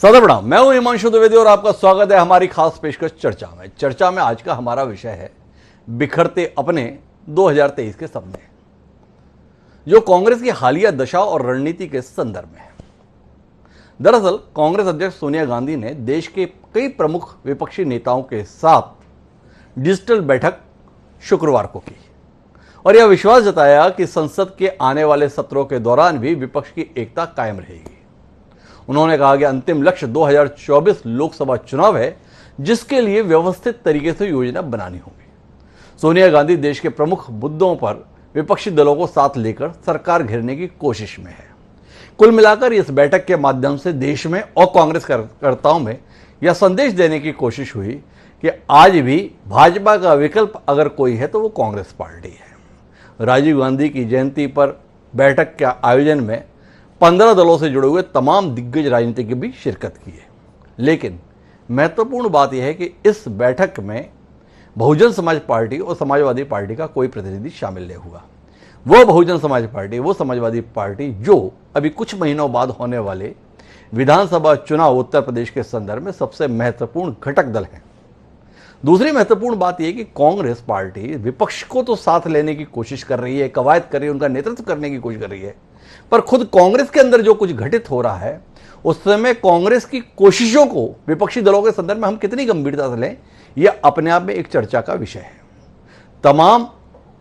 सदा प्रणाम। मैं हूं हिमांशु द्विवेदी और आपका स्वागत है हमारी खास पेशकश चर्चा में आज का हमारा विषय है बिखरते अपने 2023 के सपने, जो कांग्रेस की हालिया दशा और रणनीति के संदर्भ में है। दरअसल कांग्रेस अध्यक्ष सोनिया गांधी ने देश के कई प्रमुख विपक्षी नेताओं के साथ डिजिटल बैठक शुक्रवार को की और यह विश्वास जताया कि संसद के आने वाले सत्रों के दौरान भी विपक्ष की एकता कायम रहेगी। उन्होंने कहा कि अंतिम लक्ष्य 2024 लोकसभा चुनाव है, जिसके लिए व्यवस्थित तरीके से योजना बनानी होगी। सोनिया गांधी देश के प्रमुख मुद्दों पर विपक्षी दलों को साथ लेकर सरकार घेरने की कोशिश में है। कुल मिलाकर इस बैठक के माध्यम से देश में और कांग्रेस कार्यकर्ताओं में यह संदेश देने की कोशिश हुई कि आज भी भाजपा का विकल्प अगर कोई है तो वो कांग्रेस पार्टी है। राजीव गांधी की जयंती पर बैठक के आयोजन में 15 दलों से जुड़े हुए तमाम दिग्गज राजनीतिज्ञ भी शिरकत की है, लेकिन महत्वपूर्ण बात यह है कि इस बैठक में बहुजन समाज पार्टी और समाजवादी पार्टी का कोई प्रतिनिधि शामिल नहीं हुआ। वो बहुजन समाज पार्टी, वो समाजवादी पार्टी जो अभी कुछ महीनों बाद होने वाले विधानसभा चुनाव उत्तर प्रदेश के संदर्भ में सबसे महत्वपूर्ण घटक दल है। दूसरी महत्वपूर्ण बात यह कि कांग्रेस पार्टी विपक्ष को तो साथ लेने की कोशिश कर रही है, कवायद कर रही है, उनका नेतृत्व करने की कोशिश कर रही है, पर खुद कांग्रेस के अंदर जो कुछ घटित हो रहा है उस समय कांग्रेस की कोशिशों को विपक्षी दलों के संदर्भ में हम कितनी गंभीरता से लें, यह अपने आप में एक चर्चा का विषय है। तमाम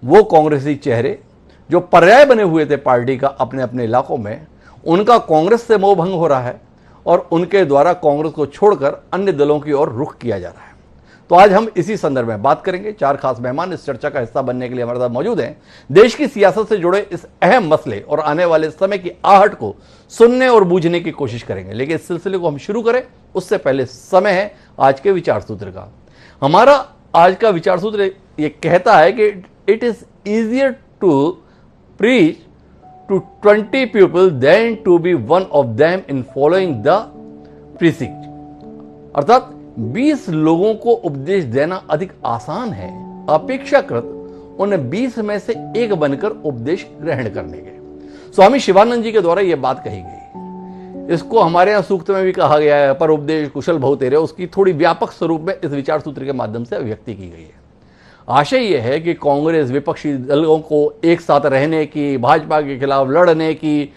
वो कांग्रेसी चेहरे जो पर्याय बने हुए थे पार्टी का अपने अपने इलाकों में, उनका कांग्रेस से मोह भंग हो रहा है और उनके द्वारा कांग्रेस को छोड़कर अन्य दलों की ओर रुख किया जा रहा है। तो आज हम इसी संदर्भ में बात करेंगे। 4 खास मेहमान इस चर्चा का हिस्सा बनने के लिए हमारे साथ मौजूद हैं। देश की सियासत से जुड़े इस अहम मसले और आने वाले समय की आहट को सुनने और बूझने की कोशिश करेंगे, लेकिन इस सिलसिले को हम शुरू करें उससे पहले समय है आज के विचार सूत्र का। हमारा आज का विचार सूत्र ये कहता है कि it is easier to preach to 20 people than to be one of them in following the precept, अर्थात 20 लोगों को उपदेश देना अधिक आसान है अपेक्षाकृत उन 20 में से एक बनकर उपदेश ग्रहण करने के। स्वामी शिवानंद जी के द्वारा यह बात कही गई। इसको हमारे यहां सूक्त में भी कहा गया है, पर उपदेश कुशल बहु तेरे, उसकी थोड़ी व्यापक स्वरूप में इस विचार सूत्र के माध्यम से अभिव्यक्ति की गई है। आशय यह है कि कांग्रेस विपक्षी दलों को एक साथ रहने की, भाजपा के खिलाफ लड़ने की,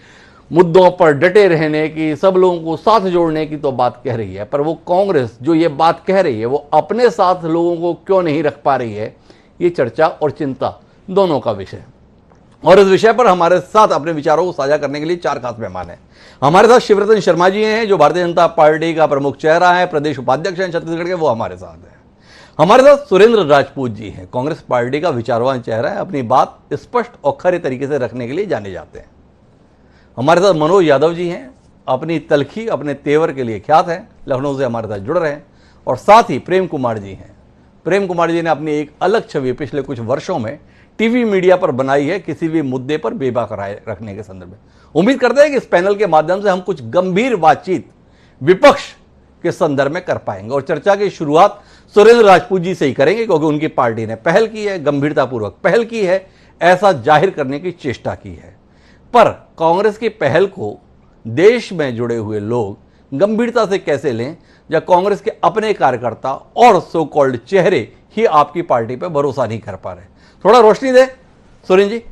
मुद्दों पर डटे रहने की, सब लोगों को साथ जोड़ने की तो बात कह रही है, पर वो कांग्रेस जो ये बात कह रही है वो अपने साथ लोगों को क्यों नहीं रख पा रही है, ये चर्चा और चिंता दोनों का विषय। और इस विषय पर हमारे साथ अपने विचारों को साझा करने के लिए 4 खास मेहमान हैं। हमारे साथ शिवरतन शर्मा जी हैं, जो भारतीय जनता पार्टी का प्रमुख चेहरा है, प्रदेश उपाध्यक्ष हैं छत्तीसगढ़ के, वो हमारे साथ हैं। हमारे साथ सुरेंद्र राजपूत जी हैं, कांग्रेस पार्टी का विचारवान चेहरा है, अपनी बात स्पष्ट और खरे तरीके से रखने के लिए जाने जाते हैं। हमारे साथ मनोज यादव जी हैं, अपनी तलखी, अपने तेवर के लिए ख्यात हैं, लखनऊ से हमारे साथ जुड़ रहे हैं। और साथ ही प्रेम कुमार जी हैं। प्रेम कुमार जी ने अपनी एक अलग छवि पिछले कुछ वर्षों में टीवी मीडिया पर बनाई है, किसी भी मुद्दे पर बेबाक राय रखने के संदर्भ में। उम्मीद करते हैं कि इस पैनल के माध्यम से हम कुछ गंभीर बातचीत विपक्ष के संदर्भ में कर पाएंगे। और चर्चा की शुरुआत सुरेंद्र राजपूत जी से ही करेंगे, क्योंकि उनकी पार्टी ने पहल की है, गंभीरतापूर्वक पहल की है, ऐसा जाहिर करने की चेष्टा की है। पर कांग्रेस की पहल को देश में जुड़े हुए लोग गंभीरता से कैसे लें, जब कांग्रेस के अपने कार्यकर्ता और सो कॉल्ड चेहरे ही आपकी पार्टी पर भरोसा नहीं कर पा रहे? थोड़ा रोशनी दे सुरेंद्र जी।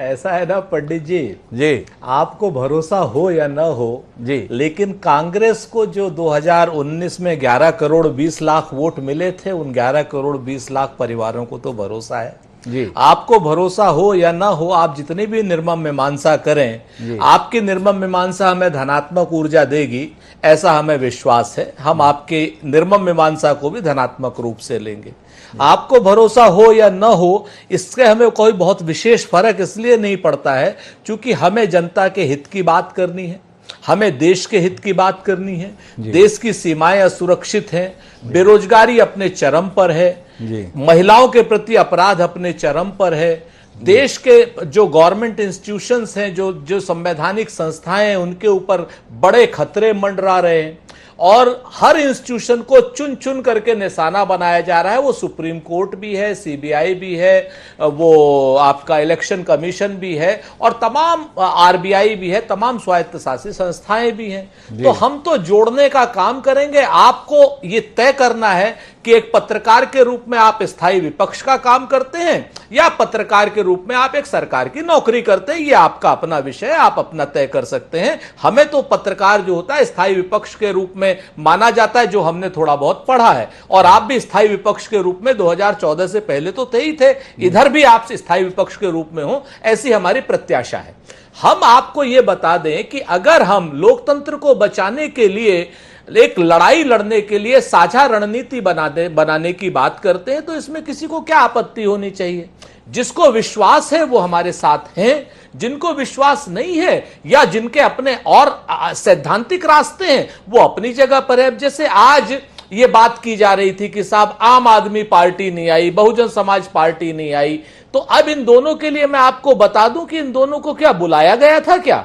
ऐसा है ना पंडित जी, जी आपको भरोसा हो या न हो जी, लेकिन कांग्रेस को जो 2019 में 11 करोड़ 20 लाख वोट मिले थे, उन 11 करोड़ 20 लाख परिवारों को तो भरोसा है जी। आपको भरोसा हो या ना हो, आप जितनी भी निर्मम मीमांसा करें, आपकी निर्मम मीमांसा हमें धनात्मक ऊर्जा देगी, ऐसा हमें विश्वास है। हम आपके निर्मम मीमांसा को भी धनात्मक रूप से लेंगे। आपको भरोसा हो या न हो, इससे हमें कोई बहुत विशेष फर्क इसलिए नहीं पड़ता है क्योंकि हमें जनता के हित की बात करनी है, हमें देश के हित की बात करनी है। देश की सीमाएं असुरक्षित हैं, बेरोजगारी अपने चरम पर है, महिलाओं के प्रति अपराध अपने चरम पर है, देश के जो गवर्नमेंट इंस्टीट्यूशंस हैं, जो संवैधानिक संस्थाएं हैं, उनके ऊपर बड़े खतरे मंडरा रहे हैं। और हर इंस्टीट्यूशन को चुन चुन करके निशाना बनाया जा रहा है। वो सुप्रीम कोर्ट भी है, सीबीआई भी है, वो आपका इलेक्शन कमीशन भी है और तमाम आरबीआई भी है, तमाम स्वायत्त शासी संस्थाएं भी हैं। तो हम तो जोड़ने का काम करेंगे। आपको ये तय करना है कि एक पत्रकार के रूप में आप स्थायी विपक्ष का काम करते हैं या पत्रकार के रूप में आप एक सरकार की नौकरी करते हैं। ये आपका अपना विषय है, आप अपना तय कर सकते हैं। हमें तो पत्रकार जो होता है स्थायी विपक्ष के रूप में माना जाता है, जो हमने थोड़ा बहुत पढ़ा है। और आप भी स्थायी विपक्ष के रूप में 2014 से पहले तो थे ही थे, इधर भी आप स्थायी विपक्ष के रूप में हो, ऐसी हमारी प्रत्याशा है। हम आपको यह बता दें कि अगर हम लोकतंत्र को बचाने के लिए एक लड़ाई लड़ने के लिए साझा रणनीति बनाने की बात करते हैं तो इसमें किसी को क्या आपत्ति होनी चाहिए। जिसको विश्वास है वो हमारे साथ हैं, जिनको विश्वास नहीं है या जिनके अपने और सैद्धांतिक रास्ते हैं वो अपनी जगह पर है। जैसे आज ये बात की जा रही थी कि साहब आम आदमी पार्टी नहीं आई, बहुजन समाज पार्टी नहीं आई, तो अब इन दोनों के लिए मैं आपको बता दूं कि इन दोनों को क्या बुलाया गया था क्या?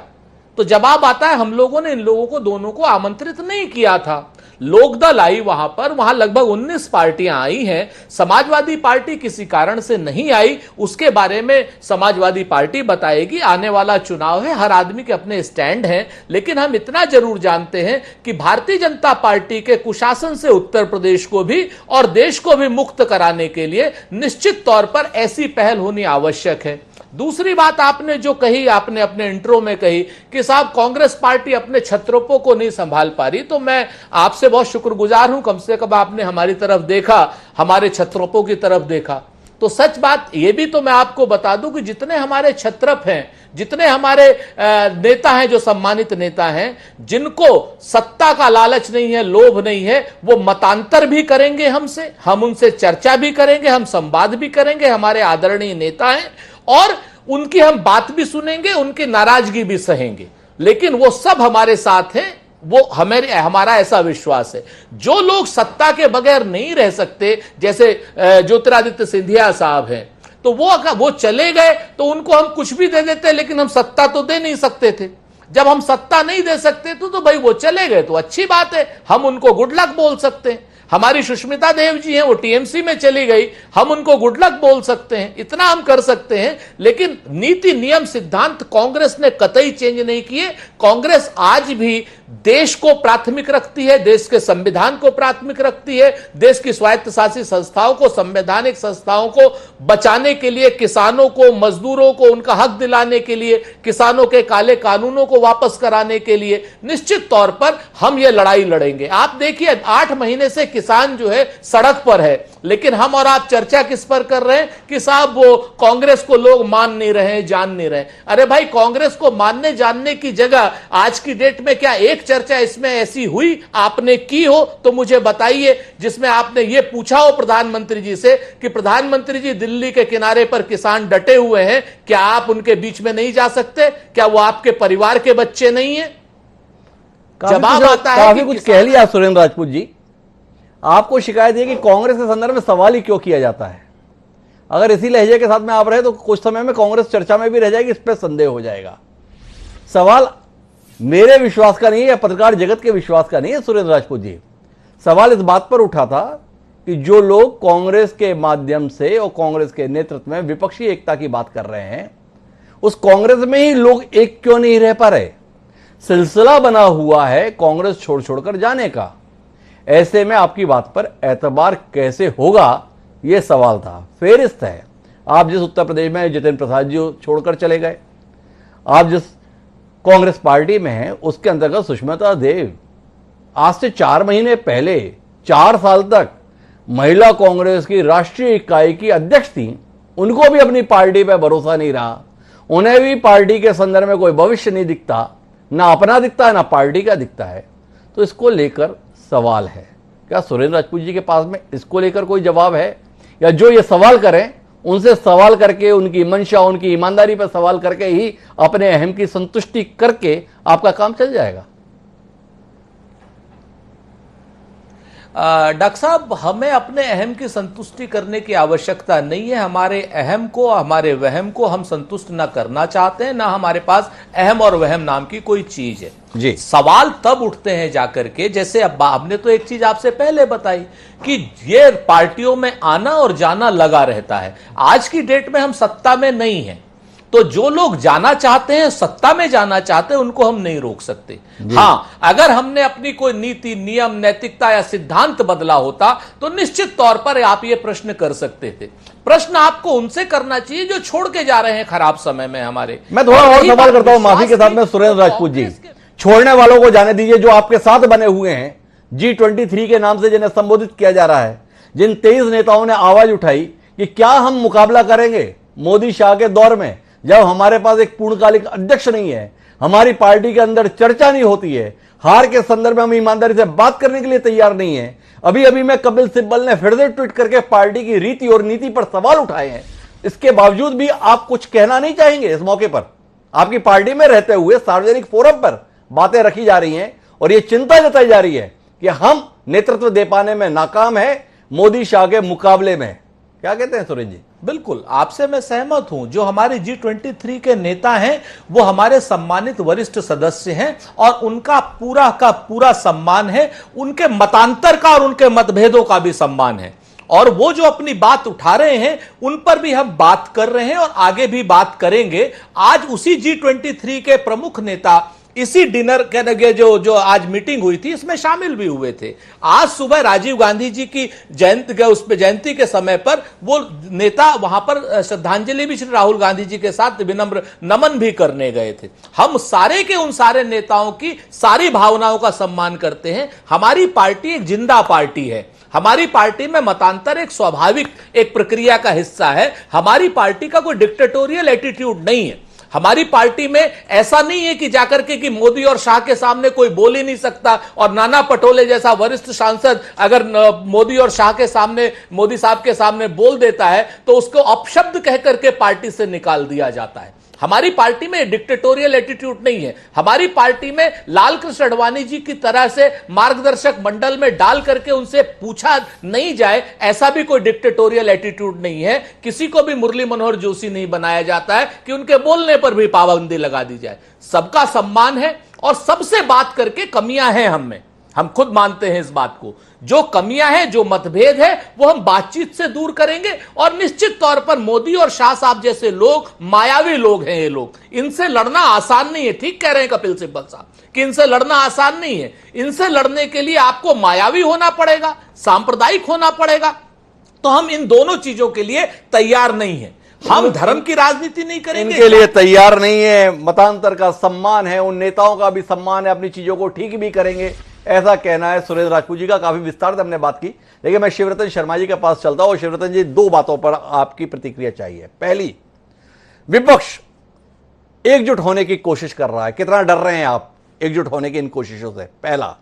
तो जवाब आता है हम लोगों ने इन लोगों को दोनों को आमंत्रित नहीं किया था। लोकदल आई वहां पर, वहां लगभग 19 पार्टियां आई हैं। समाजवादी पार्टी किसी कारण से नहीं आई, उसके बारे में समाजवादी पार्टी बताएगी। आने वाला चुनाव है, हर आदमी के अपने स्टैंड हैं। लेकिन हम इतना जरूर जानते हैं कि भारतीय जनता पार्टी के कुशासन से उत्तर प्रदेश को भी और देश को भी मुक्त कराने के लिए निश्चित तौर पर ऐसी पहल होनी आवश्यक है। दूसरी बात आपने जो कही, आपने अपने इंट्रो में कही कि साहब कांग्रेस पार्टी अपने छत्रपों को नहीं संभाल पा रही, तो मैं आपसे बहुत शुक्रगुजार हूं, कम से कम आपने हमारी तरफ देखा, हमारे छत्रपों की तरफ देखा। तो सच बात यह भी तो मैं आपको बता दूं कि जितने हमारे छत्रप हैं, जितने हमारे नेता हैं, जो सम्मानित नेता हैं, जिनको सत्ता का लालच नहीं है, लोभ नहीं है, वो मतांतर भी करेंगे हमसे, हम उनसे चर्चा भी करेंगे, हम संवाद भी करेंगे। हमारे आदरणीय नेता हैं और उनकी हम बात भी सुनेंगे, उनकी नाराजगी भी सहेंगे, लेकिन वो सब हमारे साथ हैं। वो हमारा ऐसा विश्वास है। जो लोग सत्ता के बगैर नहीं रह सकते, जैसे ज्योतिरादित्य सिंधिया साहब हैं, तो वो चले गए तो उनको हम कुछ भी दे देते, लेकिन हम सत्ता तो दे नहीं सकते थे। जब हम सत्ता नहीं दे सकते तो भाई वो चले गए तो अच्छी बात है, हम उनको गुड लक बोल सकते हैं। हमारी सुष्मिता देव जी हैं, वो टीएमसी में चली गई, हम उनको गुड लक बोल सकते हैं, इतना हम कर सकते हैं। लेकिन नीति नियम सिद्धांत कांग्रेस ने कतई चेंज नहीं किए। कांग्रेस आज भी देश को प्राथमिक रखती है, देश के संविधान को प्राथमिक रखती है, देश की स्वायत्त शासी संस्थाओं को, संवैधानिक संस्थाओं को बचाने के लिए, किसानों को, मजदूरों को उनका हक दिलाने के लिए, किसानों के काले कानूनों को वापस कराने के लिए निश्चित तौर पर हम ये लड़ाई लड़ेंगे। आप देखिए 8 महीने से किसान जो है सड़क पर है, लेकिन हम और आप चर्चा किस पर कर रहे हैं कि साहब वो कांग्रेस को लोग मान नहीं रहे, जान नहीं रहे। अरे भाई, कांग्रेस को मानने जानने की जगह आज की डेट में क्या एक चर्चा इसमें ऐसी हुई आपने की हो तो मुझे बताइए, जिसमें आपने ये पूछा हो प्रधानमंत्री जी से कि प्रधानमंत्री जी दिल्ली के किनारे पर किसान डटे हुए हैं, क्या आप उनके बीच में नहीं जा सकते? क्या वो आपके परिवार के बच्चे नहीं है? जवाब आता है काफी कुछ कह लिया सुरेंद्र राजपूत जी। आपको शिकायत है कि कांग्रेस के संदर्भ में सवाल ही क्यों किया जाता है। अगर इसी लहजे के साथ में आप रहे तो कुछ समय में कांग्रेस चर्चा में भी रह जाएगी, इस पर संदेह हो जाएगा। सवाल मेरे विश्वास का नहीं है या पत्रकार जगत के विश्वास का नहीं है सुरेंद्र राजपूत जी। सवाल इस बात पर उठा था कि जो लोग कांग्रेस के माध्यम से और कांग्रेस के नेतृत्व में विपक्षी एकता की बात कर रहे हैं, उस कांग्रेस में ही लोग एक क्यों नहीं रह पा रहे। सिलसिला बना हुआ है कांग्रेस छोड़ छोड़कर जाने का। ऐसे में आपकी बात पर एतबार कैसे होगा, यह सवाल था। फेरिस्त है, आप जिस उत्तर प्रदेश में जितेंद्र प्रसाद जी छोड़कर चले गए, आप जिस कांग्रेस पार्टी में हैं उसके अंतर्गत सुष्मिता देव आज से 4 महीने पहले 4 साल तक महिला कांग्रेस की राष्ट्रीय इकाई की अध्यक्ष थी। उनको भी अपनी पार्टी पर भरोसा नहीं रहा, उन्हें भी पार्टी के संदर्भ में कोई भविष्य नहीं दिखता, ना अपना दिखता है ना पार्टी का दिखता है। तो इसको लेकर सवाल है, क्या सुरेंद्र राजपूत जी के पास में इसको लेकर कोई जवाब है? या जो ये सवाल करें उनसे सवाल करके, उनकी मंशा, उनकी ईमानदारी पर सवाल करके ही अपने अहम की संतुष्टि करके आपका काम चल जाएगा? डॉक्टर साहब, हमें अपने अहम की संतुष्टि करने की आवश्यकता नहीं है। हमारे अहम को, हमारे वहम को हम संतुष्ट ना करना चाहते हैं, ना हमारे पास अहम और वहम नाम की कोई चीज है जी। सवाल तब उठते हैं जाकर के, जैसे अब हमने तो एक चीज आपसे पहले बताई कि ये पार्टियों में आना और जाना लगा रहता है। आज की डेट में हम सत्ता में नहीं है, तो जो लोग जाना चाहते हैं, सत्ता में जाना चाहते हैं, उनको हम नहीं रोक सकते। हां, अगर हमने अपनी कोई नीति, नियम, नैतिकता या सिद्धांत बदला होता तो निश्चित तौर पर आप ये प्रश्न कर सकते थे। प्रश्न आपको उनसे करना चाहिए जो छोड़ के जा रहे हैं खराब समय में हमारे। मैं थोड़ा और सवाल करता हूं माफी के साथ में सुरेंद्र राजपूत जी, छोड़ने वालों को जाने दीजिए, जो आपके साथ बने हुए हैं G23 के नाम से जिन्हें संबोधित किया जा रहा है, जिन 23 नेताओं ने आवाज उठाई कि क्या हम मुकाबला करेंगे मोदी शाह के दौर में, जब हमारे पास एक पूर्णकालिक अध्यक्ष नहीं है, हमारी पार्टी के अंदर चर्चा नहीं होती है, हार के संदर्भ में हम ईमानदारी से बात करने के लिए तैयार नहीं है। अभी अभी में कपिल सिब्बल ने फिर से ट्वीट करके पार्टी की रीति और नीति पर सवाल उठाए हैं। इसके बावजूद भी आप कुछ कहना नहीं चाहेंगे इस मौके पर? आपकी पार्टी में रहते हुए सार्वजनिक फोरम पर बातें रखी जा रही हैं और यह चिंता जताई जा रही है कि हम नेतृत्व दे पाने में नाकाम है मोदी शाह के मुकाबले में। क्या कहते हैं सुरेश जी? बिल्कुल, आपसे मैं सहमत हूं। जो हमारे G23 के नेता हैं वो हमारे सम्मानित वरिष्ठ सदस्य हैं और उनका पूरा का पूरा सम्मान है। उनके मतांतर का और उनके मतभेदों का भी सम्मान है, और वो जो अपनी बात उठा रहे हैं उन पर भी हम बात कर रहे हैं और आगे भी बात करेंगे। आज उसी G23 के प्रमुख नेता इसी डिनर के जो आज मीटिंग हुई थी इसमें शामिल भी हुए थे। आज सुबह राजीव गांधी जी की जयंती के समय पर वो नेता वहां पर श्रद्धांजलि भी श्री राहुल गांधी जी के साथ विनम्र नमन भी करने गए थे। हम सारे के उन सारे नेताओं की सारी भावनाओं का सम्मान करते हैं। हमारी पार्टी एक जिंदा पार्टी है। हमारी पार्टी में मतांतर एक स्वाभाविक एक प्रक्रिया का हिस्सा है। हमारी पार्टी का कोई डिक्टेटोरियल एटीट्यूड नहीं है। हमारी पार्टी में ऐसा नहीं है कि जाकर के कि मोदी और शाह के सामने कोई बोल ही नहीं सकता, और नाना पटोले जैसा वरिष्ठ सांसद अगर मोदी और शाह के सामने, मोदी साहब के सामने बोल देता है तो उसको अपशब्द कह करके पार्टी से निकाल दिया जाता है। हमारी पार्टी में डिक्टेटोरियल एटीट्यूड नहीं है। हमारी पार्टी में लाल कृष्ण आडवाणी जी की तरह से मार्गदर्शक मंडल में डाल करके उनसे पूछा नहीं जाए, ऐसा भी कोई डिक्टेटोरियल एटीट्यूड नहीं है। किसी को भी मुरली मनोहर जोशी नहीं बनाया जाता है कि उनके बोलने पर भी पाबंदी लगा दी जाए। सबका सम्मान है और सबसे बात करके कमियां हैं हम खुद मानते हैं इस बात को। जो कमियां हैं, जो मतभेद है, वो हम बातचीत से दूर करेंगे। और निश्चित तौर पर मोदी और शाह साहब जैसे लोग मायावी लोग हैं। ये लोग, इनसे लड़ना आसान नहीं है। ठीक कह रहे हैं कपिल सिब्बल साहब कि इनसे लड़ना आसान नहीं है। इनसे लड़ने के लिए आपको मायावी होना पड़ेगा, सांप्रदायिक होना पड़ेगा। तो हम इन दोनों चीजों के लिए तैयार नहीं है। हम धर्म की राजनीति नहीं करेंगे, इनके लिए तैयार नहीं है। मतांतर का सम्मान है, उन नेताओं का भी सम्मान है, अपनी चीजों को ठीक भी करेंगे, ऐसा कहना है सुरेंद्र राजपूत जी का। काफी विस्तार से हमने बात की, लेकिन मैं शिवरतन शर्मा जी के पास चलता हूं। शिवरतन जी, दो बातों पर आपकी प्रतिक्रिया चाहिए। पहली, विपक्ष एकजुट होने की कोशिश कर रहा है, कितना डर रहे हैं आप एकजुट होने की इन कोशिशों से, पहला।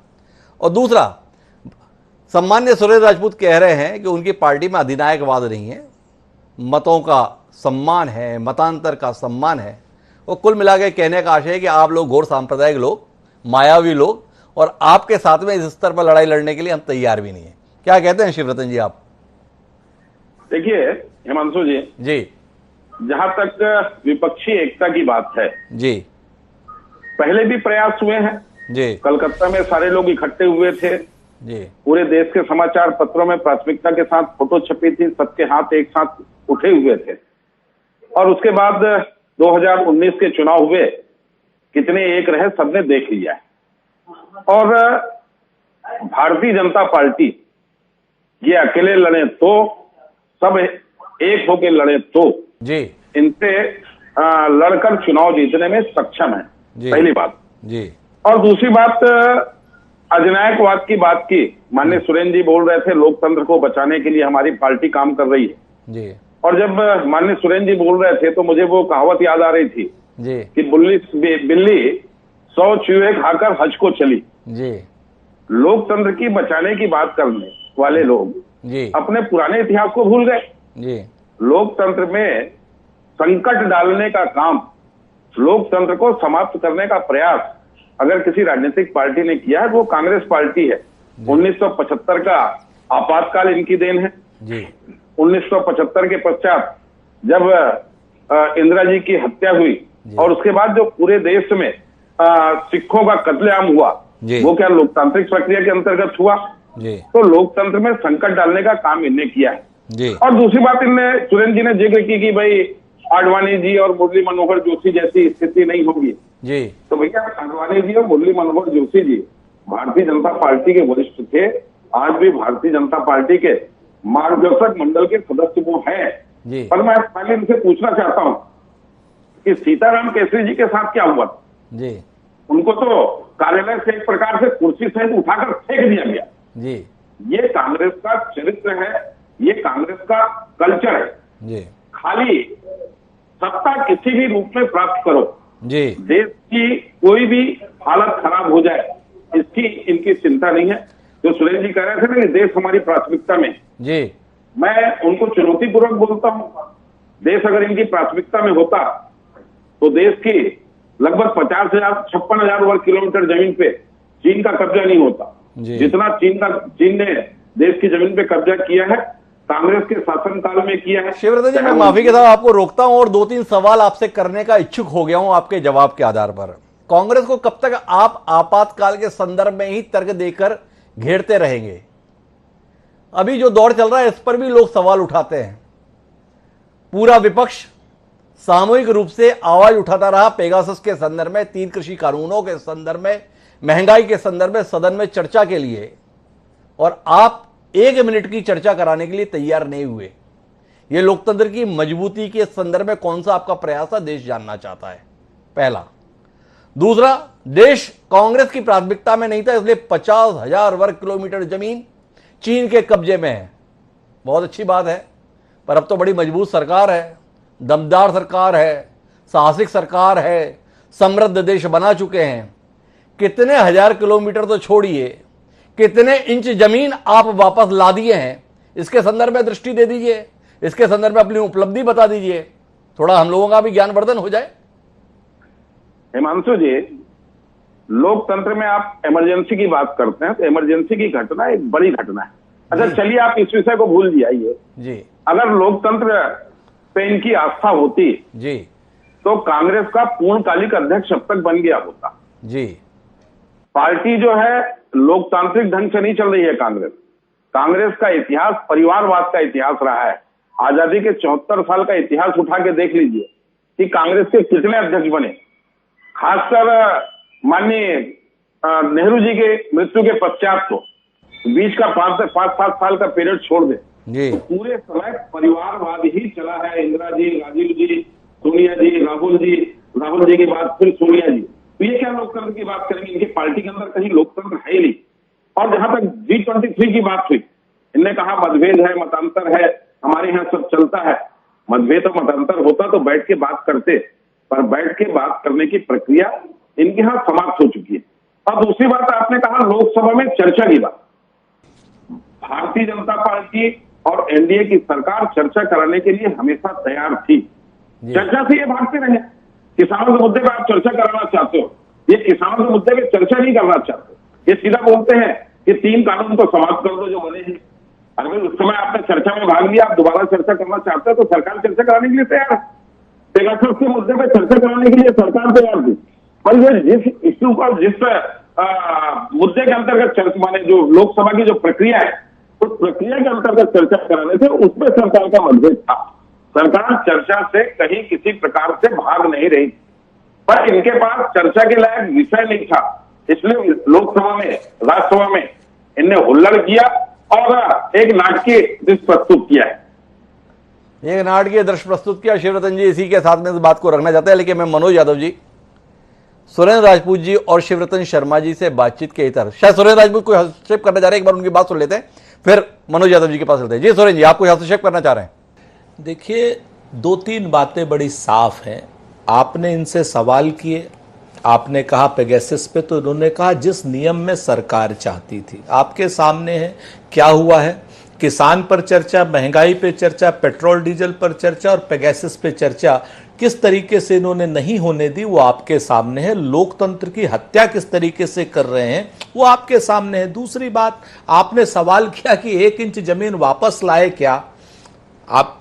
और दूसरा, सम्मान्य सुरेंद्र राजपूत कह रहे हैं कि उनकी पार्टी में अधिनायकवाद नहीं है, मतों का सम्मान है, मतांतर का सम्मान है। वो कुल मिला के कहने का आशय है कि आप लोग घोर सांप्रदायिक लोग, मायावी लोग, और आपके साथ में इस स्तर पर लड़ाई लड़ने के लिए हम तैयार भी नहीं है। क्या कहते हैं शिवरतन जी आप? देखिए हिमांशु जी, जहां तक विपक्षी एकता की बात है जी, पहले भी प्रयास हुए हैं जी। कलकत्ता में सारे लोग इकट्ठे हुए थे जी, पूरे देश के समाचार पत्रों में प्राथमिकता के साथ फोटो छपी थी, सबके हाथ एक साथ उठे हुए थे। और उसके बाद 2019 के चुनाव हुए, कितने एक रहे सबने देख लिया है। और भारतीय जनता पार्टी ये अकेले लड़े तो, सब एक होकर लड़े तो जी, इनसे लड़कर चुनाव जीतने में सक्षम है, पहली बात जी। और दूसरी बात, अधिनायकवाद की बात की माननीय सुरेंद्र जी बोल रहे थे, लोकतंत्र को बचाने के लिए हमारी पार्टी काम कर रही है जी। और जब माननीय सुरेंद्र जी बोल रहे थे तो मुझे वो कहावत याद आ रही थी जी कि बिल्ली 100 चूहे खाकर हज को चली जी। लोकतंत्र की बचाने की बात करने वाले लोग जी अपने पुराने इतिहास को भूल गए। जी। लोकतंत्र में संकट डालने का काम, लोकतंत्र को समाप्त करने का प्रयास अगर किसी राजनीतिक पार्टी ने किया है वो कांग्रेस पार्टी है। 1975 का आपातकाल इनकी देन है जी। 1975 के पश्चात जब इंदिरा जी की हत्या हुई और उसके बाद जो पूरे देश में सिखों का कत्लेआम हुआ, वो क्या लोकतांत्रिक प्रक्रिया के अंतर्गत हुआ? जी। तो लोकतंत्र में संकट डालने का काम इनने किया है जी। और दूसरी बात इनने, सुरेंद्र जी ने जिक्र की कि भाई आडवाणी जी और मुरली मनोहर जोशी जैसी स्थिति नहीं होगी जी। तो भैया आडवाणी जी और मुरली मनोहर जोशी जी भारतीय जनता पार्टी के वरिष्ठ थे, आज भी भारतीय जनता पार्टी के मार्गदर्शक मंडल के सदस्य वो हैं। पर मैं पहले इनसे पूछना चाहता हूं कि सीताराम केसरी जी के साथ क्या हुआ जी? उनको तो कार्यालय से एक प्रकार से कुर्सी से उठाकर फेंक दिया गया जी। ये कांग्रेस का चरित्र है, ये कांग्रेस का कल्चर है जी। खाली सत्ता किसी भी रूप में प्राप्त करो जी, देश की कोई भी हालत खराब हो जाए इसकी इनकी चिंता नहीं है। जो सुरेंद्र जी कह रहे थे ना कि देश हमारी प्राथमिकता में जी, मैं उनको चुनौतीपूर्वक बोलता हूं, देश अगर इनकी प्राथमिकता में होता तो देश की लगभग 50,000-56,000 वर्ग किलोमीटर जमीन पे चीन का कब्जा नहीं होता। जितना चीन ने देश की जमीन पे कब्जा किया है कांग्रेस के शासनकाल में किया है। शिवरतन जी, मैं माफी के साथ आपको रोकता हूं और 2-3 सवाल आपसे करने का इच्छुक हो गया हूं आपके जवाब के आधार पर। कांग्रेस को कब तक आप आपातकाल के संदर्भ में ही तर्क देकर घेरते रहेंगे? अभी जो दौर चल रहा है इस पर भी लोग सवाल उठाते हैं। पूरा विपक्ष सामूहिक रूप से आवाज उठाता रहा पेगासस के संदर्भ में, 3 कृषि कानूनों के संदर्भ में, महंगाई के संदर्भ में सदन में चर्चा के लिए, और आप 1 मिनट की चर्चा कराने के लिए तैयार नहीं हुए। यह लोकतंत्र की मजबूती के संदर्भ में कौन सा आपका प्रयास है, देश जानना चाहता है, पहला। दूसरा, देश कांग्रेस की प्राथमिकता में नहीं था, इसलिए 50,000 वर्ग किलोमीटर जमीन चीन के कब्जे में है। बहुत अच्छी बात है, पर अब तो बड़ी मजबूत सरकार है, दमदार सरकार है, साहसिक सरकार है, समृद्ध देश बना चुके हैं। कितने हजार किलोमीटर तो छोड़िए, कितने इंच जमीन आप वापस ला दिए हैं, इसके संदर्भ में दृष्टि दे दीजिए, इसके संदर्भ में अपनी उपलब्धि बता दीजिए, थोड़ा हम लोगों का भी ज्ञानवर्धन हो जाए। हिमांशु जी, लोकतंत्र में आप इमरजेंसी की बात करते हैं तो इमरजेंसी की घटना एक बड़ी घटना है। अच्छा चलिए आप इस विषय को भूल जाइए जी। अगर लोकतंत्र पे इनकी आस्था होती जी तो कांग्रेस का पूर्णकालिक अध्यक्ष अब तक बन गया होता जी। पार्टी जो है लोकतांत्रिक ढंग से नहीं चल रही है। कांग्रेस का इतिहास परिवारवाद का इतिहास रहा है। आजादी के 74 साल का इतिहास उठा के देख लीजिए कि कांग्रेस के कितने अध्यक्ष बने। खासकर माननीय नेहरू जी के मृत्यु के पश्चात तो बीच का 5 से 7 साल का पीरियड छोड़ दे तो पूरे समय परिवारवाद ही चला है। इंदिरा जी, राजीव जी, सोनिया जी, राहुल जी के बाद फिर सोनिया जी। तो ये क्या लोकतंत्र की बात करेंगे? इनकी पार्टी के अंदर कहीं लोकतंत्र है ही नहीं। और जहां तक G23 की बात हुई, इनने कहा मतभेद है, मतांतर है, हमारे यहाँ सब चलता है। मतभेद और मतांतर होता तो बैठ के बात करते, पर बैठ के बात करने की प्रक्रिया इनके यहाँ समाप्त हो चुकी है। अब दूसरी बात आपने कहा लोकसभा में चर्चा की बात। भारतीय जनता पार्टी और एनडीए की सरकार चर्चा कराने के लिए हमेशा तैयार थी। चर्चा से ये भागते रहे। किसानों के मुद्दे पर आप चर्चा कराना चाहते हो, ये किसानों के मुद्दे पर चर्चा नहीं करना चाहते। ये सीधा बोलते हैं कि 3 कानून को समाप्त कर दो जो बने हैं। अगर उस समय आपने चर्चा में भाग लिया, आप दोबारा चर्चा करना चाहते हो तो सरकार चर्चा कराने के लिए तैयार है। पेगासस के मुद्दे पर चर्चा कराने के लिए सरकार तैयार थी। पर ये जिस इश्यू पर, जिस मुद्दे के अंतर्गत चर्चा, माने जो लोकसभा की जो प्रक्रिया है उस प्रक्रिया के अंतर्गत चर्चा कराने से उसमें सरकार का मतभेद था। सरकार चर्चा से कहीं किसी प्रकार से भाग नहीं रही, पर इनके पास चर्चा के लायक विषय नहीं था, इसलिए लोकसभा में, राज्यसभा में इनने हुल्लड़ किया और एक नाटकीय दृश्य प्रस्तुत किया है। एक नाटकीय दृश्य प्रस्तुत किया। शिवरतन जी इसी के साथ में इस बात को रखना चाहते हैं, लेकिन मैं मनोज यादव जी, सुरेंद्र राजपूत जी और शिवरतन शर्मा जी से बातचीत के इतर शायद सुरेंद्र राजपूत कोई हस्तक्षेप करना चाह रहे हैं, एक बार उनकी बात सुन लेते हैं, फिर मनोज यादव जी के पास चलते हैं। जी सुरेंद्र जी, आप कोई हस्तक्षेप करना चाह रहे हैं? देखिए, 2-3 बातें बड़ी साफ हैं। आपने इनसे सवाल किए, आपने कहा पेगासस पे, तो उन्होंने कहा जिस नियम में सरकार चाहती थी। आपके सामने है क्या हुआ है किसान पर चर्चा, महंगाई पे चर्चा, पेट्रोल डीजल पर चर्चा और पेगासस पे चर्चा किस तरीके से इन्होंने नहीं होने दी वो आपके सामने है। लोकतंत्र की हत्या किस तरीके से कर रहे हैं वो आपके सामने है। दूसरी बात, आपने सवाल किया कि 1 इंच जमीन वापस लाए क्या, आप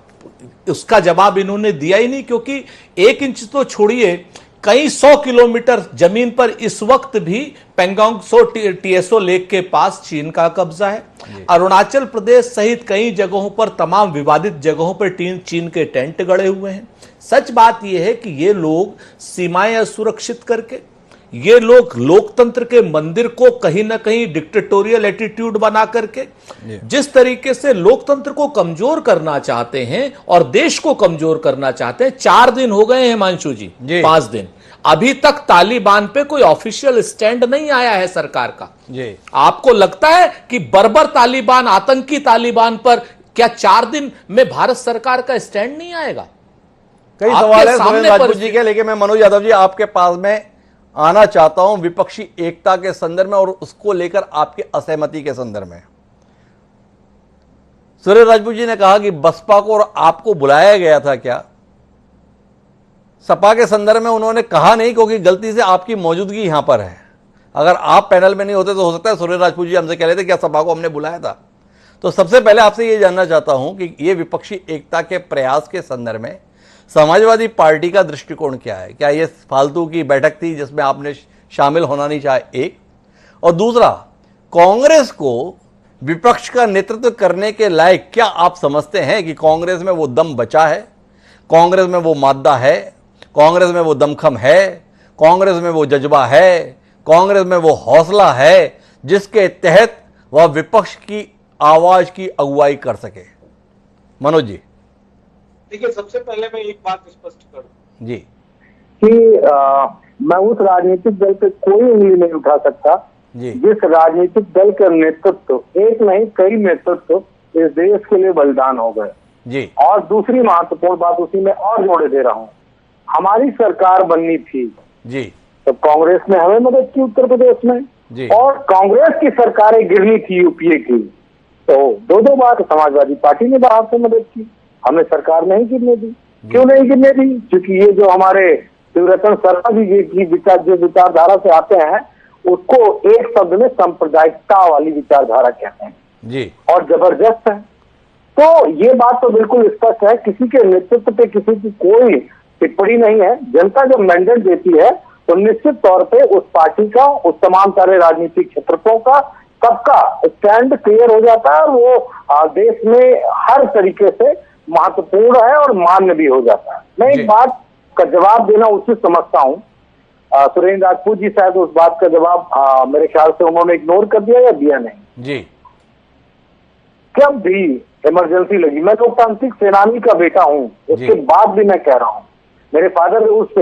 उसका जवाब इन्होंने दिया ही नहीं, क्योंकि 1 इंच तो छोड़िए, कई 100 किलोमीटर जमीन पर इस वक्त भी पेंगोंग सो टीएसओ लेक के पास चीन का कब्जा है। अरुणाचल प्रदेश सहित कई जगहों पर, तमाम विवादित जगहों पर चीन के टेंट गड़े हुए हैं। सच बात यह है कि ये लोग सीमाएं असुरक्षित करके, ये लोग लोकतंत्र के मंदिर को कहीं ना कहीं डिक्टेटोरियल एटीट्यूड बना करके जिस तरीके से लोकतंत्र को कमजोर करना चाहते हैं और देश को कमजोर करना चाहते हैं। 4 दिन हो गए हैं हिमांशु जी, 5 दिन, अभी तक तालिबान पे कोई ऑफिशियल स्टैंड नहीं आया है सरकार का। आपको लगता है कि बर्बर तालिबान, आतंकी तालिबान पर क्या 4 दिन में भारत सरकार का स्टैंड नहीं आएगा? कई सवाल है सुरेंद्र राजपूत जी के, लेकिन मैं मनोज यादव जी आपके पास में आना चाहता हूं विपक्षी एकता के संदर्भ में और उसको लेकर आपकी असहमति के संदर्भ में। सुरेंद्र राजपूत जी ने कहा कि बसपा को और आपको बुलाया गया था क्या? सपा के संदर्भ में उन्होंने कहा नहीं, क्योंकि गलती से आपकी मौजूदगी यहां पर है। अगर आप पैनल में नहीं होते तो हो सकता है सुरेंद्र राजपूत जी हमसे कह रहे थे क्या सपा को हमने बुलाया था। तो सबसे पहले आपसे यह जानना चाहता हूं कि यह विपक्षी एकता के प्रयास के संदर्भ में समाजवादी पार्टी का दृष्टिकोण क्या है? क्या यह फालतू की बैठक थी जिसमें आपने शामिल होना नहीं चाहे, एक? और दूसरा, कांग्रेस को विपक्ष का नेतृत्व करने के लायक क्या आप समझते हैं कि कांग्रेस में वो दम बचा है, कांग्रेस में वो मादा है, कांग्रेस में वो दमखम है, कांग्रेस में वो जज्बा है, कांग्रेस में वो हौसला है जिसके तहत वह विपक्ष की आवाज की अगुवाई कर सके? मनोज जी। देखिए, सबसे पहले मैं एक बात स्पष्ट करूं जी कि मैं उस राजनीतिक दल पे कोई उंगली नहीं उठा सकता जिस राजनीतिक दल का नेतृत्व, एक नहीं कई नेतृत्व इस देश के लिए बलिदान हो गए जी। और दूसरी महत्वपूर्ण बात उसी में और जोड़े दे रहा हूँ, हमारी सरकार बननी थी जी, तो कांग्रेस ने हमें मदद की उत्तर प्रदेश में जी। और कांग्रेस की सरकारें गिरनी थी यूपीए की, तो दो बार समाजवादी पार्टी ने बाहर से मदद की, हमें सरकार नहीं गिरने दी। क्यों नहीं गिरने दी? क्योंकि ये जो हमारे शिवरतन शर्मा जी की जो विचारधारा से आते हैं उसको एक शब्द में सांप्रदायिकता वाली विचारधारा कहते हैं जी, और जबरदस्त है। तो ये बात तो बिल्कुल स्पष्ट है, किसी के नेतृत्व पे किसी की कोई टिप्पणी नहीं है। जनता जब मैंडेट देती है तो निश्चित तौर पे उस पार्टी का, उस तमाम सारे राजनीतिक क्षेत्रों का, सबका स्टैंड क्लियर हो जाता है और वो देश में हर तरीके से महत्वपूर्ण है और मान्य भी हो जाता है। मैं एक बात का जवाब देना उचित समझता हूँ। सुरेंद्र राजपूत जी शायद उस बात का जवाब मेरे ख्याल से उन्होंने इग्नोर कर दिया या दिया नहीं जी। जब भी इमरजेंसी लगी, मैं लोकतांत्रिक सेनानी का बेटा हूँ, उसके बाद भी मैं कह रहा हूँ, मेरे फादर उस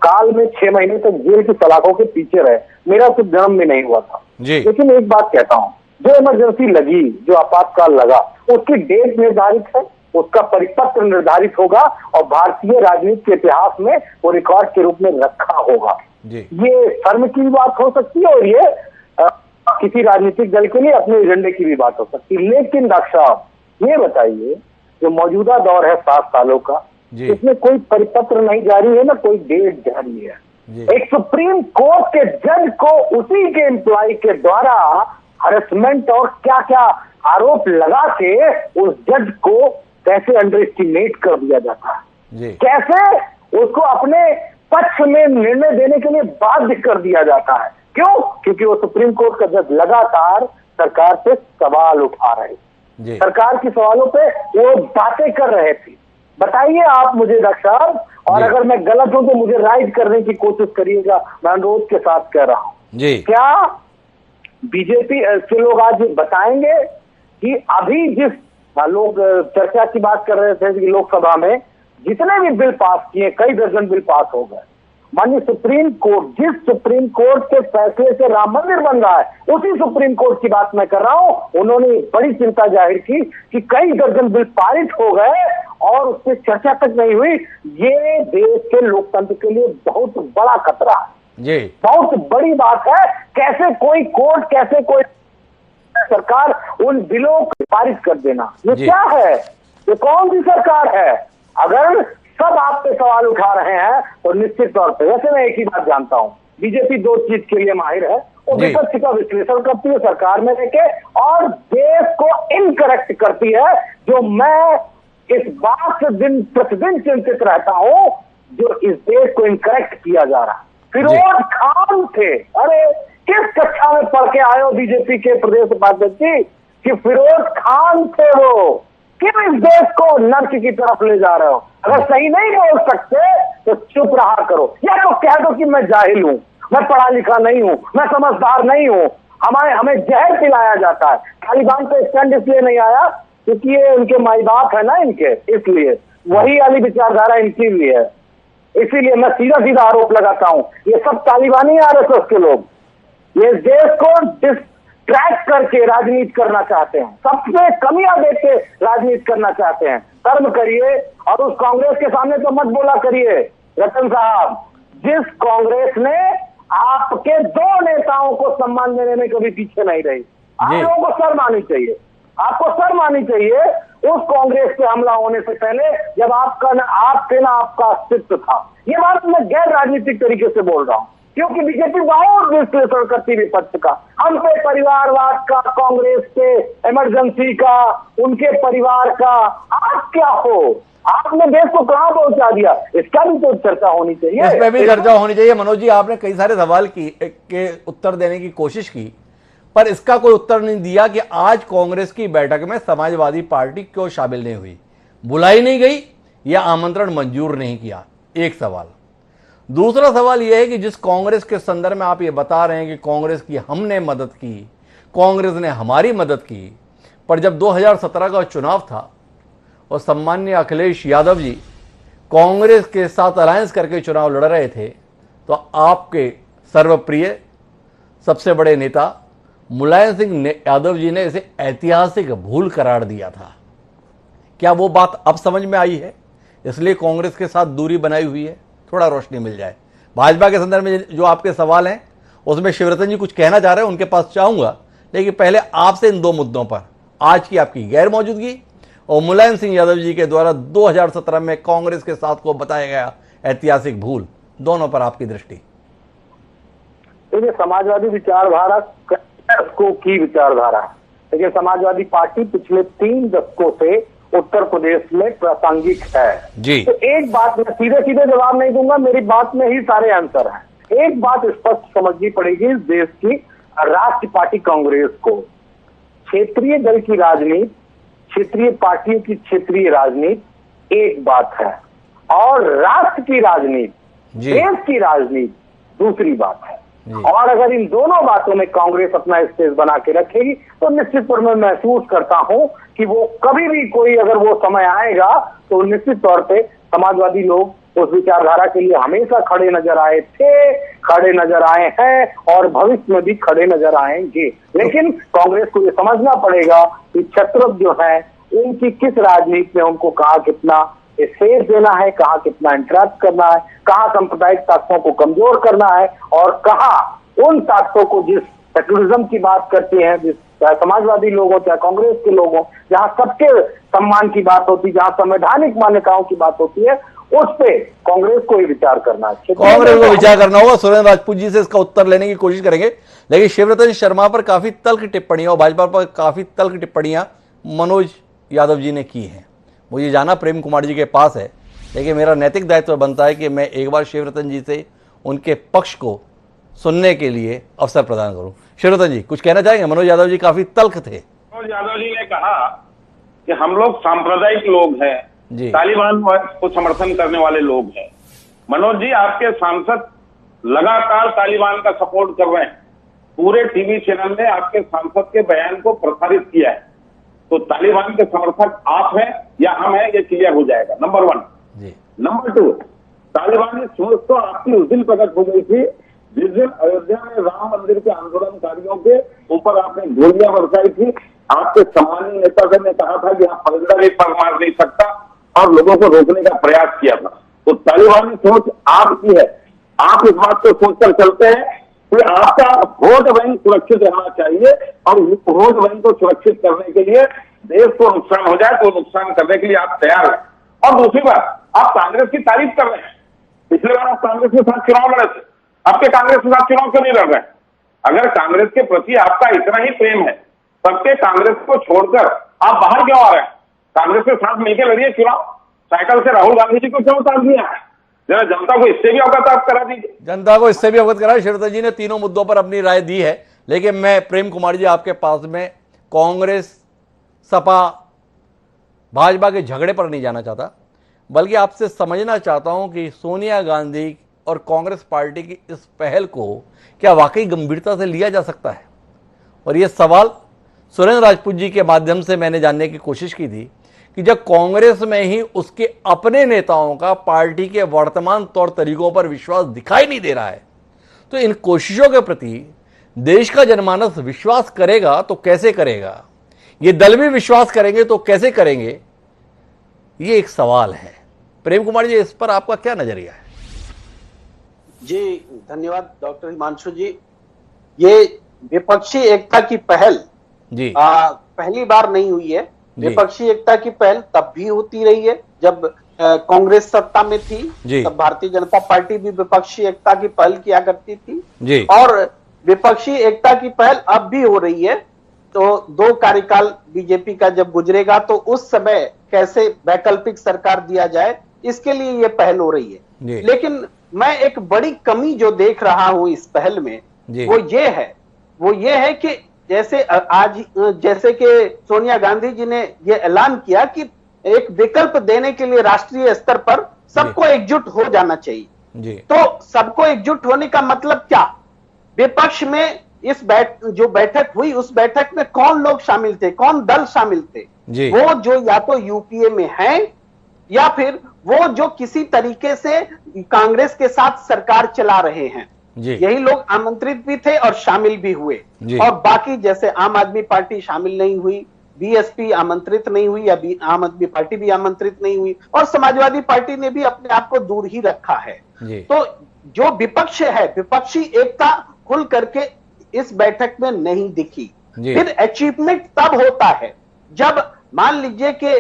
काल में 6 महीने तक जेल की सलाखों के पीछे रहे, मेरा कुछ जन्म भी नहीं हुआ था जी। लेकिन एक बात कहता हूँ, जो इमरजेंसी लगी, जो आपातकाल लगा, उसकी डेट निर्धारित है, उसका परिपत्र निर्धारित होगा और भारतीय राजनीति के इतिहास में वो रिकॉर्ड के रूप में रखा होगा जी। ये शर्म की भी बात हो सकती है और ये किसी राजनीतिक दल के लिए अपने एजेंडे की भी बात हो सकती है। लेकिन डॉक्टर साहब ये बताइए, जो मौजूदा दौर है 7 सालों का, इसमें कोई परिपत्र नहीं जारी है, ना कोई डेट जारी है। एक सुप्रीम कोर्ट के जज को उसी के एम्प्लॉय के द्वारा हरेसमेंट और क्या क्या आरोप लगा के उस जज को कैसे अंडर एस्टिमेट कर दिया जाता है, कैसे उसको अपने पक्ष में निर्णय देने के लिए बाध्य कर दिया जाता है। क्यों? क्योंकि वो सुप्रीम कोर्ट का जज लगातार सरकार पे सवाल उठा रहे, सरकार के सवालों पे वो बातें कर रहे थे। बताइए आप मुझे डॉक्टर साहब, और अगर मैं गलत हूं तो मुझे राइट करने की कोशिश करिएगा, मैं अनुरोध के साथ कह रहा हूं। क्या बीजेपी के लोग आज बताएंगे कि अभी जिस लोग चर्चा की बात कर रहे थे कि लोकसभा में जितने भी बिल पास किए, कई दर्जन बिल पास हो गए, माननीय सुप्रीम कोर्ट, जिस सुप्रीम कोर्ट के फैसले से राम मंदिर बन रहा है, उसी सुप्रीम कोर्ट की बात मैं कर रहा हूं, उन्होंने बड़ी चिंता जाहिर की कि कई दर्जन बिल पारित हो गए और उस पर चर्चा तक नहीं हुई। ये देश के लोकतंत्र के लिए बहुत बड़ा खतरा है, बहुत बड़ी बात है। कैसे कोई कोर्ट, कैसे कोई सरकार उन बिलों को पारित कर देना, ये जी। क्या है? ये कौन सी सरकार है? अगर सब आप पे सवाल उठा रहे हैं तो निश्चित तौर पे, वैसे मैं एक ही बात जानता हूं, बीजेपी दो चीज के लिए माहिर है, वो जी। विपक्ष का विश्लेषण करती है सरकार में लेके और देश को इनकरेक्ट करती है, जो मैं इस बात से दिन प्रतिदिन चिंतित रहता हूं, जो इस देश को इनकरेक्ट किया जा रहा है। फिरोज खान थे, अरे किस कक्षा में पढ़ के आए हो बीजेपी के प्रदेश उपाध्यक्ष जी कि फिरोज खान थे वो? क्यों इस देश को नर्क की तरफ ले जा रहे हो? अगर सही नहीं बोल सकते तो चुप रहा करो, या तो कह दो कि मैं जाहिल हूं, मैं पढ़ा लिखा नहीं हूं, मैं समझदार नहीं हूं, हमें जहर पिलाया जाता है। तालिबान पे स्टैंड इसलिए नहीं आया क्योंकि ये उनके माई बाप है ना इनके, इसलिए वही वाली विचारधारा इनकी भी है। इसीलिए मैं सीधा सीधा आरोप लगाता हूं, ये सब तालिबानी आरएसएस के लोग ये देश को डिस्ट्रैक्ट करके राजनीति करना चाहते हैं, सबसे कमियां देख के राजनीति करना चाहते हैं। कर्म करिए और उस कांग्रेस के सामने तो मत बोला करिए रतन साहब, जिस कांग्रेस ने आपके दो नेताओं को सम्मान देने में कभी पीछे नहीं रही। आप लोगों को शर्म आनी चाहिए, आपको शर्म आनी चाहिए उस कांग्रेस पे हमला होने से पहले, जब आपका ना आपका अस्तित्व था। ये बात मैं गैर राजनीतिक तरीके से बोल रहा हूं, क्योंकि बीजेपी बहुत विश्लेषण करती विपक्ष का, हम पे परिवारवाद का, कांग्रेस पे इमरजेंसी का, उनके परिवार का। आप क्या हो? आपने देश को कहां पहुंचा दिया? इसका भी तो चर्चा होनी चाहिए, इस पे भी चर्चा होनी चाहिए। मनोज जी, आपने कई सारे सवाल के उत्तर देने की कोशिश की, पर इसका कोई उत्तर नहीं दिया कि आज कांग्रेस की बैठक में समाजवादी पार्टी क्यों शामिल नहीं हुई, बुलाई नहीं गई या आमंत्रण मंजूर नहीं किया? एक सवाल। दूसरा सवाल यह है कि जिस कांग्रेस के संदर्भ में आप ये बता रहे हैं कि कांग्रेस की हमने मदद की, कांग्रेस ने हमारी मदद की, पर जब 2017 का चुनाव था और सम्मान्य अखिलेश यादव जी कांग्रेस के साथ अलायंस करके चुनाव लड़ रहे थे, तो आपके सर्वप्रिय सबसे बड़े नेता मुलायम सिंह यादव जी ने इसे ऐतिहासिक भूल करार दिया था। क्या वो बात अब समझ में आई है, इसलिए कांग्रेस के साथ दूरी बनाई हुई है? थोड़ा रोशनी मिल जाए। भाजपा के संदर्भ में जो आपके सवाल हैं उसमें शिवरतन जी कुछ कहना चाह रहे हैं, उनके पास चाहूंगा, लेकिन पहले आपसे इन दो मुद्दों पर, आज की आपकी गैर मौजूदगी और मुलायम सिंह यादव जी के द्वारा 2017 में कांग्रेस के साथ को बताया गया ऐतिहासिक भूल, दोनों पर आपकी दृष्टि। देखिए, समाजवादी विचारधारा दशकों की विचारधारा है, लेकिन समाजवादी पार्टी पिछले 3 दशकों से उत्तर प्रदेश में प्रासंगिक है जी। तो एक बात, मैं सीधे सीधे जवाब नहीं दूंगा, मेरी बात में ही सारे आंसर हैं। एक बात स्पष्ट समझनी पड़ेगी इस देश की राष्ट्रीय पार्टी कांग्रेस को, क्षेत्रीय दल की राजनीति, क्षेत्रीय पार्टियों की क्षेत्रीय राजनीति एक बात है, और राष्ट्र की राजनीति, देश की राजनीति दूसरी बात है। और अगर इन दोनों बातों में कांग्रेस अपना स्पेस बना के रखेगी तो निश्चित तौर में महसूस करता हूं कि वो कभी भी कोई, अगर वो समय आएगा तो निश्चित तौर पे समाजवादी लोग उस विचारधारा के लिए हमेशा खड़े नजर आए थे, खड़े नजर आए हैं और भविष्य में भी खड़े नजर आएंगे। लेकिन कांग्रेस को ये समझना पड़ेगा कि छत्रप जो है उनकी किस राजनीति में उनको कहाँ कितना स्पेस देना है, कहाँ कितना इंटरेक्ट करना है, कहाँ सांप्रदायिक ताकतों को कमजोर करना है, और कहाँ उन ताकतों को, जिस सेक्युलरिज्म की बात करती हैं, जिस चाहे समाजवादी लोग हो चाहे कांग्रेस के लोग हो, जहां सबके सम्मान की बात होती है, जहां संवैधानिक मान्यताओं की बात होती है, उस पे कांग्रेस को ही विचार करना है, कांग्रेस को विचार करना होगा। सुरेंद्र राजपूत जी से इसका उत्तर लेने की कोशिश करेंगे, लेकिन शिवरतन शर्मा पर काफी तल्ख टिप्पणियां और भाजपा पर काफी तल्ख टिप्पणियां मनोज यादव जी ने की हैं। मुझे जाना प्रेम कुमार जी के पास है, लेकिन मेरा नैतिक दायित्व बनता है कि मैं एक बार शिवरतन जी से उनके पक्ष को सुनने के लिए अवसर प्रदान करूं। शिवरतन जी कुछ कहना चाहेंगे? मनोज यादव जी काफी तल्ख थे। मनोज यादव जी ने कहा कि हम लोग सांप्रदायिक लोग हैं, तालिबान को समर्थन करने वाले लोग हैं। मनोज जी, आपके सांसद लगातार तालिबान का सपोर्ट कर रहे हैं, पूरे टीवी चैनल ने आपके सांसद के बयान को प्रसारित किया है, तो तालिबान के समर्थक आप हैं या हम हैं, ये क्लियर हो जाएगा, नंबर 1। नंबर 2, तालिबान की सोच तो आपकी उस दिन प्रकट हो गई थी जिस दिन अयोध्या में राम मंदिर के आंदोलनकारियों के ऊपर आपने गोलियां बरसाई थी। आपके सम्मानीय नेता ने कहा था कि आप परिंदा भी पर मार नहीं सकता, और लोगों को रोकने का प्रयास किया था। तो तालिबान की सोच आपकी है, आप इस बात को सोचकर चलते हैं कि आपका वोट बैंक सुरक्षित रहना चाहिए, और वोट बैंक को सुरक्षित करने के लिए देश को नुकसान हो जाए तो नुकसान करने के लिए आप तैयार हैं। और दूसरी बात, आप कांग्रेस की तारीफ कर रहे हैं। पिछले बार आप कांग्रेस के साथ चुनाव लड़े थे, अब के कांग्रेस के साथ चुनाव क्यों नहीं लड़ रहे? अगर कांग्रेस के प्रति आपका इतना ही प्रेम है, तब के कांग्रेस को छोड़कर आप बाहर क्यों आ रहे हैं? कांग्रेस के साथ मिलकर लड़िए चुनाव। साइकिल से राहुल गांधी जी को क्यों उतार दिया है? जरा जनता को इससे भी अवगत आप करा दीजिए। जनता को इससे भी अवगत करा। श्रीधर जी ने तीनों मुद्दों पर अपनी राय दी है, लेकिन मैं प्रेम कुमार जी आपके पास में कांग्रेस, सपा, भाजपा के झगड़े पर नहीं जाना चाहता, बल्कि आपसे समझना चाहता हूं कि सोनिया गांधी और कांग्रेस पार्टी की इस पहल को क्या वाकई गंभीरता से लिया जा सकता है। और यह सवाल सुरेंद्र राजपूत जी के माध्यम से मैंने जानने की कोशिश की थी कि जब कांग्रेस में ही उसके अपने नेताओं का पार्टी के वर्तमान तौर तरीकों पर विश्वास दिखाई नहीं दे रहा है, तो इन कोशिशों के प्रति देश का जनमानस विश्वास करेगा तो कैसे करेगा? ये दल भी विश्वास करेंगे तो कैसे करेंगे? ये एक सवाल है। प्रेम कुमार जी, इस पर आपका क्या नजरिया है? जी धन्यवाद डॉक्टर हिमांशु जी। ये विपक्षी एकता की पहल जी पहली बार नहीं हुई है। विपक्षी एकता की पहल तब भी होती रही है जब कांग्रेस सत्ता में थी, तब भारतीय जनता पार्टी भी विपक्षी एकता की पहल किया करती थी जी। और विपक्षी एकता की पहल अब भी हो रही है। तो 2 कार्यकाल बीजेपी का जब गुजरेगा तो उस समय कैसे वैकल्पिक सरकार दिया जाए, इसके लिए ये पहल हो रही है। लेकिन मैं एक बड़ी कमी जो देख रहा हूं इस पहल में, वो ये है कि जैसे कि सोनिया गांधी जी ने ये ऐलान किया कि एक विकल्प देने के लिए राष्ट्रीय स्तर पर सबको एकजुट हो जाना चाहिए। तो सबको एकजुट होने का मतलब क्या? विपक्ष में जो बैठक हुई, उस बैठक में कौन लोग शामिल थे, कौन दल शामिल थे? वो जो या तो यूपीए में हैं या फिर वो जो किसी तरीके से कांग्रेस के साथ सरकार चला रहे हैं। यही लोग आमंत्रित भी थे और शामिल भी हुए। और बाकी जैसे आम आदमी पार्टी शामिल नहीं हुई, बीएसपी आमंत्रित नहीं हुई, या आम आदमी पार्टी भी आमंत्रित नहीं हुई, और समाजवादी पार्टी ने भी अपने आप को दूर ही रखा है। तो जो विपक्ष है, विपक्षी एकता खुल करके इस बैठक में नहीं दिखी। फिर अचीवमेंट तब होता है जब मान लीजिए कि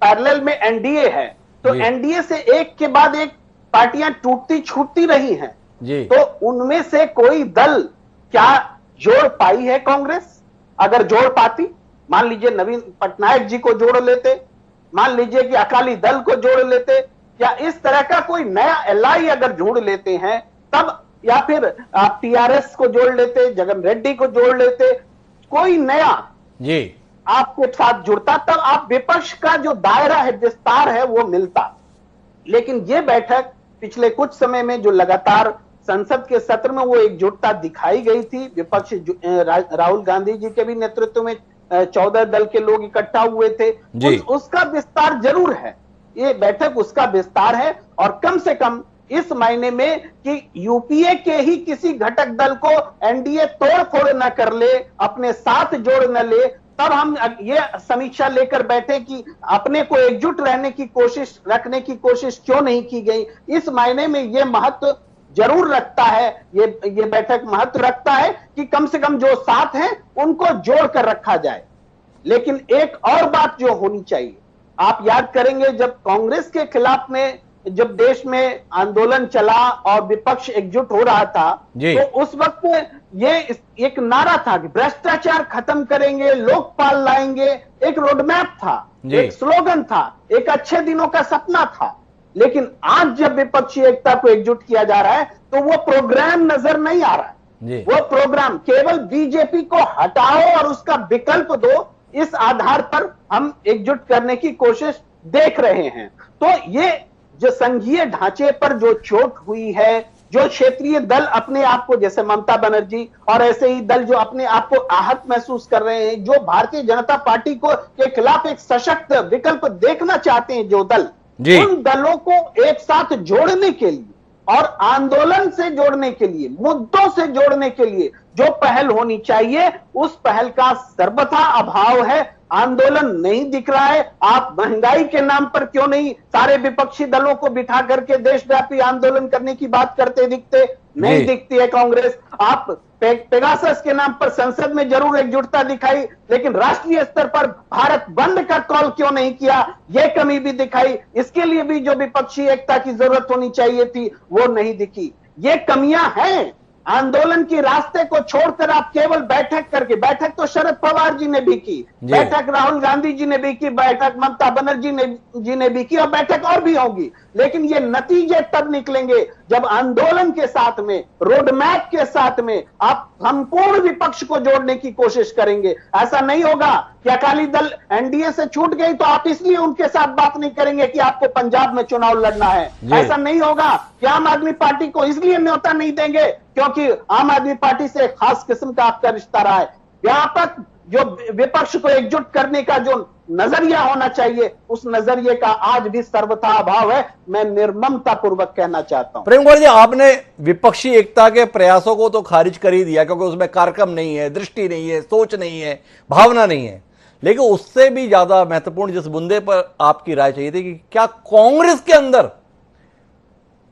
पैरेलल में एनडीए है, तो एनडीए से एक के बाद एक पार्टियां टूटती छूटती रही हैं। तो उनमें से कोई दल क्या जोड़ पाई है कांग्रेस? अगर जोड़ पाती, मान लीजिए नवीन पटनायक जी को जोड़ लेते, मान लीजिए कि अकाली दल को जोड़ लेते, या इस तरह का कोई नया एलआई अगर जोड़ लेते हैं तब, या फिर आप टीआरएस को जोड़ लेते, जगन रेड्डी को जोड़ लेते, कोई नया आपके साथ जुड़ता, तब आप विपक्ष का जो दायरा है, विस्तार है, वो मिलता। लेकिन ये बैठक पिछले कुछ समय में जो लगातार संसद के सत्र में वो एकजुटता दिखाई गई थी, विपक्ष राहुल गांधी जी के भी नेतृत्व में 14 दल के लोग इकट्ठा हुए थे, उसका विस्तार जरूर है। ये बैठक उसका विस्तार है। और कम से कम इस मायने में कि यूपीए के ही किसी घटक दल को एनडीए तोड़ फोड़ न कर ले, अपने साथ जोड़ न ले, तब हम ये समीक्षा लेकर बैठे कि अपने को एकजुट रहने की कोशिश, रखने की कोशिश क्यों नहीं की गई। इस मायने में ये महत्व जरूर रखता है, ये बैठक महत्व रखता है कि कम से कम जो साथ हैं उनको जोड़ कर रखा जाए। लेकिन एक और बात जो होनी चाहिए, आप याद करेंगे जब कांग्रेस के खिलाफ में जब देश में आंदोलन चला और विपक्ष एकजुट हो रहा था, तो उस वक्त ये एक नारा था कि भ्रष्टाचार खत्म करेंगे, लोकपाल लाएंगे, एक रोडमैप था, एक स्लोगन था, एक अच्छे दिनों का सपना था। लेकिन आज जब विपक्षी एकता को एकजुट किया जा रहा है तो वो प्रोग्राम नजर नहीं आ रहा है। वो प्रोग्राम केवल बीजेपी को हटाओ और उसका विकल्प दो, इस आधार पर हम एकजुट करने की कोशिश देख रहे हैं। तो ये जो संघीय ढांचे पर जो चोट हुई है, जो क्षेत्रीय दल अपने आप को, जैसे ममता बनर्जी और ऐसे ही दल जो अपने आप को आहत महसूस कर रहे हैं, जो भारतीय जनता पार्टी को के खिलाफ एक सशक्त विकल्प देखना चाहते हैं, जो दल, उन दलों को एक साथ जोड़ने के लिए और आंदोलन से जोड़ने के लिए, मुद्दों से जोड़ने के लिए जो पहल होनी चाहिए, उस पहल का सर्वथा अभाव है। आंदोलन नहीं दिख रहा है। आप महंगाई के नाम पर क्यों नहीं सारे विपक्षी दलों को बिठा करके देशव्यापी आंदोलन करने की बात करते दिखते? नहीं दिखती है कांग्रेस। आप पेगासस के नाम पर संसद में जरूर एकजुटता दिखाई, लेकिन राष्ट्रीय स्तर पर भारत बंद का कॉल क्यों नहीं किया, यह कमी भी दिखाई। इसके लिए भी जो विपक्षी एकता की जरूरत होनी चाहिए थी वो नहीं दिखी। ये कमियां हैं। आंदोलन की रास्ते को छोड़कर आप केवल बैठक करके, बैठक तो शरद पवार जी ने भी की, बैठक राहुल गांधी जी ने भी की, बैठक ममता बनर्जी जी ने भी की, और बैठक और भी होगी। लेकिन ये नतीजे तब निकलेंगे जब आंदोलन के साथ में, रोड मैप के साथ में आप संपूर्ण विपक्ष को जोड़ने की कोशिश करेंगे। ऐसा नहीं होगा कि अकाली दल एनडीए से छूट गई तो आप इसलिए उनके साथ बात नहीं करेंगे कि आपको पंजाब में चुनाव लड़ना है। ऐसा नहीं होगा कि आम आदमी पार्टी को इसलिए न्योता नहीं देंगे क्योंकि आम आदमी पार्टी से एक खास किस्म का आपका रिश्ता रहा है। व्यापक जो विपक्ष को एकजुट करने का जो नजरिया होना चाहिए, उस नजरिए का आज भी सर्वथा अभाव है। मैं निर्ममता पूर्वक कहना चाहता हूं। प्रेम कुमार जी, आपने विपक्षी एकता के प्रयासों को तो खारिज कर ही दिया क्योंकि उसमें कार्यक्रम नहीं है, दृष्टि नहीं है, सोच नहीं है, भावना नहीं है। लेकिन उससे भी ज्यादा महत्वपूर्ण जिस मुद्दे पर आपकी राय चाहिए थी कि क्या कांग्रेस के अंदर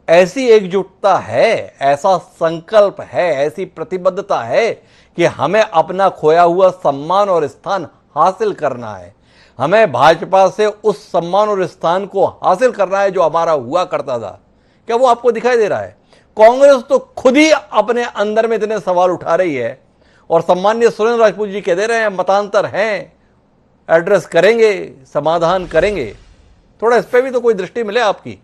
ऐसी एकजुटता है, ऐसा संकल्प है, ऐसी प्रतिबद्धता है कि हमें अपना खोया हुआ सम्मान और स्थान हासिल करना है, हमें भाजपा से उस सम्मान और स्थान को हासिल करना है जो हमारा हुआ करता था। क्या वो आपको दिखाई दे रहा है? कांग्रेस तो खुद ही अपने अंदर में इतने सवाल उठा रही है और सम्मानीय सुरेंद्र राजपूत जी कह दे रहे हैं मतांतर हैं, एड्रेस करेंगे, समाधान करेंगे। थोड़ा इस पर भी तो कोई दृष्टि मिले आपकी।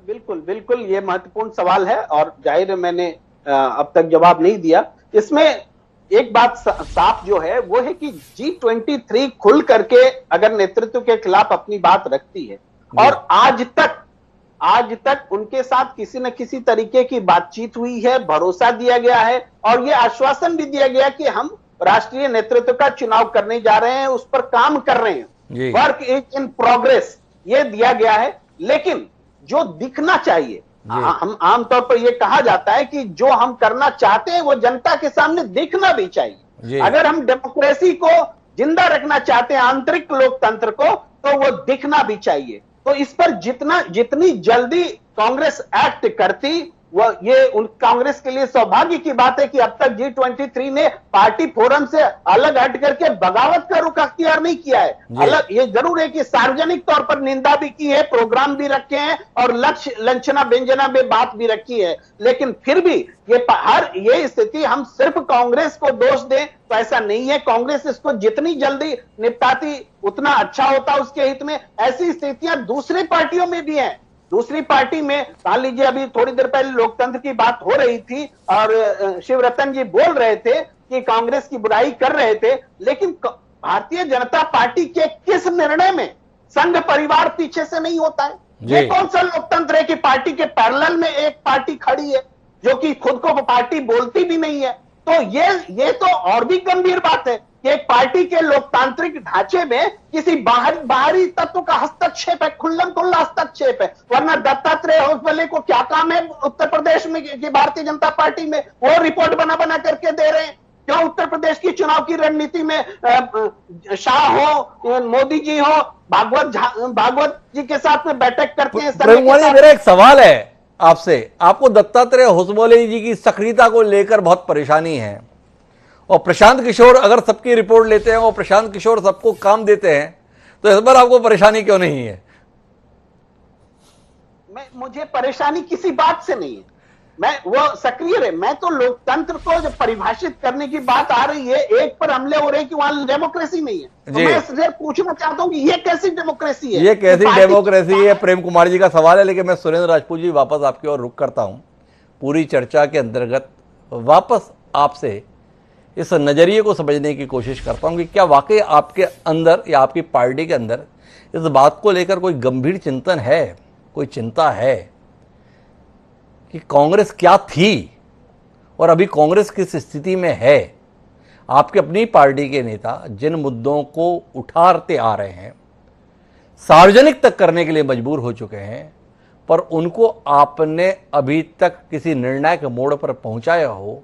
बिल्कुल बिल्कुल, ये महत्वपूर्ण सवाल है और जाहिर है मैंने अब तक जवाब नहीं दिया। इसमें एक बात साफ जो है वो है कि G23 खुल करके अगर नेतृत्व के खिलाफ अपनी बात रखती है और आज तक उनके साथ किसी न किसी तरीके की बातचीत हुई है, भरोसा दिया गया है और ये आश्वासन भी दिया गया कि हम राष्ट्रीय नेतृत्व का चुनाव करने जा रहे हैं, उस पर काम कर रहे हैं, वर्क इज इन प्रोग्रेस, ये दिया गया है। लेकिन जो दिखना चाहिए, हम आमतौर पर यह कहा जाता है कि जो हम करना चाहते हैं वो जनता के सामने दिखना भी चाहिए। अगर हम डेमोक्रेसी को जिंदा रखना चाहते हैं, आंतरिक लोकतंत्र को, तो वो दिखना भी चाहिए। तो इस पर जितनी जल्दी कांग्रेस एक्ट करती, वो ये कांग्रेस के लिए सौभाग्य की बात है कि अब तक G23 ने पार्टी फोरम से अलग हट करके बगावत का रुख अख्तियार नहीं किया है। अलग ये जरूर है कि सार्वजनिक तौर पर निंदा भी की है, प्रोग्राम भी रखे हैं और लक्ष्य लंचना व्यंजना में बात भी रखी है। लेकिन फिर भी ये स्थिति हम सिर्फ कांग्रेस को दोष दें तो ऐसा नहीं है। कांग्रेस इसको जितनी जल्दी निपटाती उतना अच्छा होता उसके हित में। ऐसी स्थितियां दूसरी पार्टियों में भी हैं। दूसरी पार्टी में मान लीजिए, अभी थोड़ी देर पहले लोकतंत्र की बात हो रही थी और शिवरतन जी बोल रहे थे कि कांग्रेस की बुराई कर रहे थे, लेकिन भारतीय जनता पार्टी के किस निर्णय में संघ परिवार पीछे से नहीं होता है? ये कौन सा लोकतंत्र है कि पार्टी के पैरेलल में एक पार्टी खड़ी है जो कि खुद को पार्टी बोलती भी नहीं है? तो ये तो और भी गंभीर बात है कि एक पार्टी के लोकतांत्रिक ढांचे में किसी बाहरी तत्व का हस्तक्षेप है, खुल्लम-खुल्ला हस्तक्षेप है। वरना दत्तात्रेय होसबले को क्या काम है उत्तर प्रदेश में की भारतीय जनता पार्टी में? वो रिपोर्ट बना करके दे रहे हैं। क्यों उत्तर प्रदेश की चुनाव की रणनीति में शाह हो, मोदी जी हो, भागवत जी के साथ में बैठक करते हैं। मेरा एक सवाल है आपसे, आपको दत्तात्रेय होसबले जी की सक्रियता को लेकर बहुत परेशानी है और प्रशांत किशोर अगर सबकी रिपोर्ट लेते हैं और प्रशांत किशोर सबको काम देते हैं तो इस बार आपको परेशानी क्यों नहीं है? मुझे परेशानी किसी बात से नहीं है, वो सक्रिय है। मैं तो लोकतंत्र को जो परिभाषित करने की बात आ रही है, एक पर हमले हो रहे हैं कि वहां डेमोक्रेसी नहीं है, तो मैं सिर्फ पूछना चाहता हूं कि ये कैसी डेमोक्रेसी है? ये कैसी डेमोक्रेसी है? प्रेम कुमार जी का सवाल है। लेकिन मैं सुरेंद्र राजपूत जी वापस आपकी ओर रुख करता हूं। पूरी चर्चा के अंतर्गत वापस आपसे इस नजरिए को समझने की कोशिश करता हूं कि क्या वाकई आपके अंदर या आपकी पार्टी के अंदर इस बात को लेकर कोई गंभीर चिंतन है, कोई चिंता है कि कांग्रेस क्या थी और अभी कांग्रेस किस स्थिति में है? आपके अपनी पार्टी के नेता जिन मुद्दों को उठाते आ रहे हैं, सार्वजनिक तक करने के लिए मजबूर हो चुके हैं, पर उनको आपने अभी तक किसी निर्णायक मोड़ पर पहुंचाया हो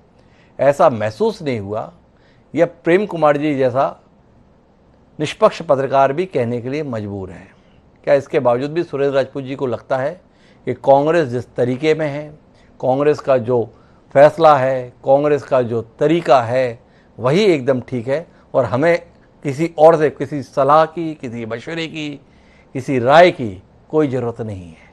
ऐसा महसूस नहीं हुआ। यह प्रेम कुमार जी जैसा निष्पक्ष पत्रकार भी कहने के लिए मजबूर है। क्या इसके बावजूद भी सुरेंद्र राजपूत जी को लगता है कि कांग्रेस जिस तरीके में है, कांग्रेस का जो फैसला है, कांग्रेस का जो तरीका है, वही एकदम ठीक है और हमें किसी और से किसी सलाह की, किसी मशवरे की, किसी राय की कोई ज़रूरत नहीं है।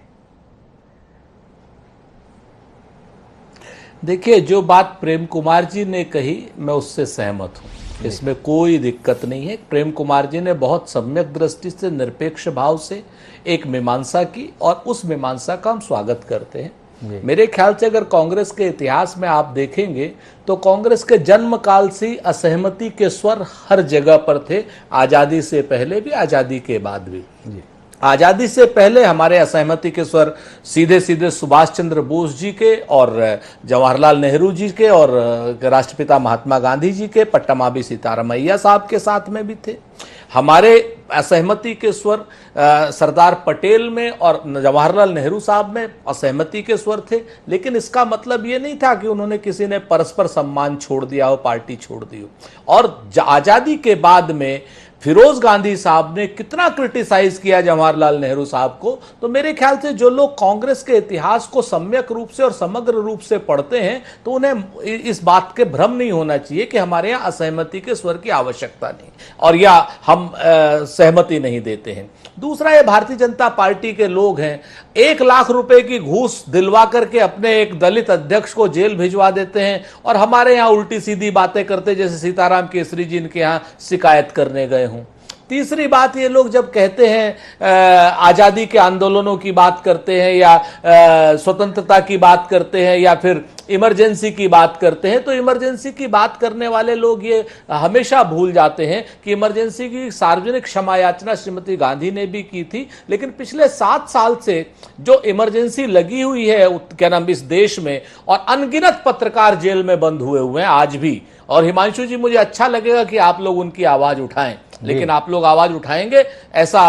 देखिए, जो बात प्रेम कुमार जी ने कही मैं उससे सहमत हूँ, इसमें कोई दिक्कत नहीं है। प्रेम कुमार जी ने बहुत सम्यक दृष्टि से, निरपेक्ष भाव से एक मीमांसा की और उस मीमांसा का हम स्वागत करते हैं। मेरे ख्याल से अगर कांग्रेस के इतिहास में आप देखेंगे तो कांग्रेस के जन्म काल से असहमति के स्वर हर जगह पर थे, आजादी से पहले भी, आजादी के बाद भी। आजादी से पहले हमारे असहमति के स्वर सीधे सीधे सुभाष चंद्र बोस जी के और जवाहरलाल नेहरू जी के और राष्ट्रपिता महात्मा गांधी जी के, पट्टमाबी सीतारामैया साहब के साथ में भी थे। हमारे असहमति के स्वर सरदार पटेल में और जवाहरलाल नेहरू साहब में असहमति के स्वर थे, लेकिन इसका मतलब ये नहीं था कि उन्होंने किसी ने परस्पर सम्मान छोड़ दिया हो, पार्टी छोड़ दी हो। और आजादी के बाद में फिरोज गांधी साहब ने कितना क्रिटिसाइज किया जवाहरलाल नेहरू साहब को। तो मेरे ख्याल से जो लोग कांग्रेस के इतिहास को सम्यक रूप से और समग्र रूप से पढ़ते हैं तो उन्हें इस बात के भ्रम नहीं होना चाहिए कि हमारे यहाँ असहमति के स्वर की आवश्यकता नहीं और या हम सहमति नहीं देते हैं। दूसरा, ये भारतीय जनता पार्टी के लोग हैं, 1 लाख रुपए की घूस दिलवा करके अपने एक दलित अध्यक्ष को जेल भिजवा देते हैं और हमारे यहाँ उल्टी सीधी बातें करते, जैसे सीताराम केसरी जी इनके यहाँ शिकायत करने गए हूं। तीसरी बात, ये लोग जब कहते हैं आजादी के आंदोलनों की बात करते हैं या स्वतंत्रता की बात करते हैं या फिर इमरजेंसी की बात करते हैं, तो इमरजेंसी की बात करने वाले लोग ये हमेशा भूल जाते हैं कि इमरजेंसी की सार्वजनिक क्षमा याचना श्रीमती गांधी ने भी की थी, लेकिन पिछले 7 साल से जो इमरजेंसी लगी हुई है क्या नाम इस देश में, और अनगिनत पत्रकार जेल में बंद हुए हैं आज भी। और हिमांशु जी, मुझे अच्छा लगेगा कि आप लोग उनकी आवाज उठाएं, लेकिन आप लोग आवाज उठाएंगे, ऐसा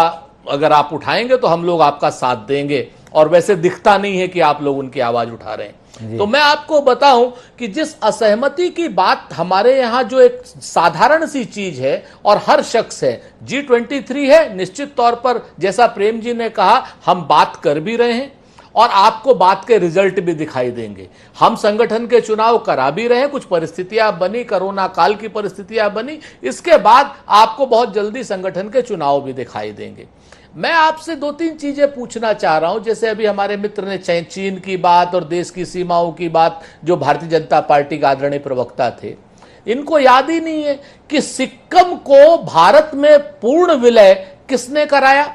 अगर आप उठाएंगे तो हम लोग आपका साथ देंगे, और वैसे दिखता नहीं है कि आप लोग उनकी आवाज उठा रहे हैं। तो मैं आपको बताऊं कि जिस असहमति की बात हमारे यहां जो एक साधारण सी चीज है और हर शख्स है, G23 है, निश्चित तौर पर जैसा प्रेम जी ने कहा हम बात कर भी रहे हैं और आपको बात के रिजल्ट भी दिखाई देंगे। हम संगठन के चुनाव करा भी रहे हैं, कुछ परिस्थितियां बनी, कोरोना काल की परिस्थितियां बनी, इसके बाद आपको बहुत जल्दी संगठन के चुनाव भी दिखाई देंगे। मैं आपसे 2-3 चीजें पूछना चाह रहा हूं, जैसे अभी हमारे मित्र ने चीन की बात और देश की सीमाओं की बात, जो भारतीय जनता पार्टी के आदरणीय प्रवक्ता थे, इनको याद ही नहीं है कि सिक्किम को भारत में पूर्ण विलय किसने कराया,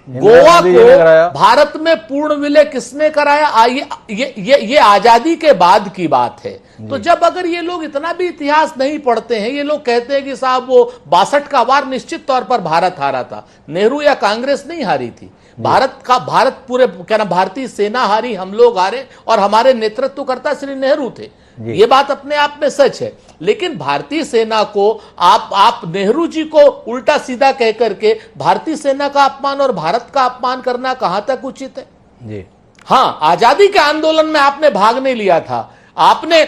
गोवा को भारत में पूर्ण विलय किसने कराया। ये आजादी के बाद की बात है। तो जब अगर ये लोग इतना भी इतिहास नहीं पढ़ते हैं, ये लोग कहते हैं कि साहब वो 62 का वार निश्चित तौर पर भारत हारा था, नेहरू या कांग्रेस नहीं हारी थी, भारत पूरे क्या ना भारतीय सेना हारी, हम लोग हारे और हमारे नेतृत्वकर्ता श्री नेहरू थे, ये बात अपने आप में सच है। लेकिन भारतीय सेना को आप नेहरू जी को उल्टा सीधा कह करके भारतीय सेना का अपमान और भारत का अपमान करना कहां तक उचित है जी। हाँ, आजादी के आंदोलन में आपने भाग नहीं लिया था, आपने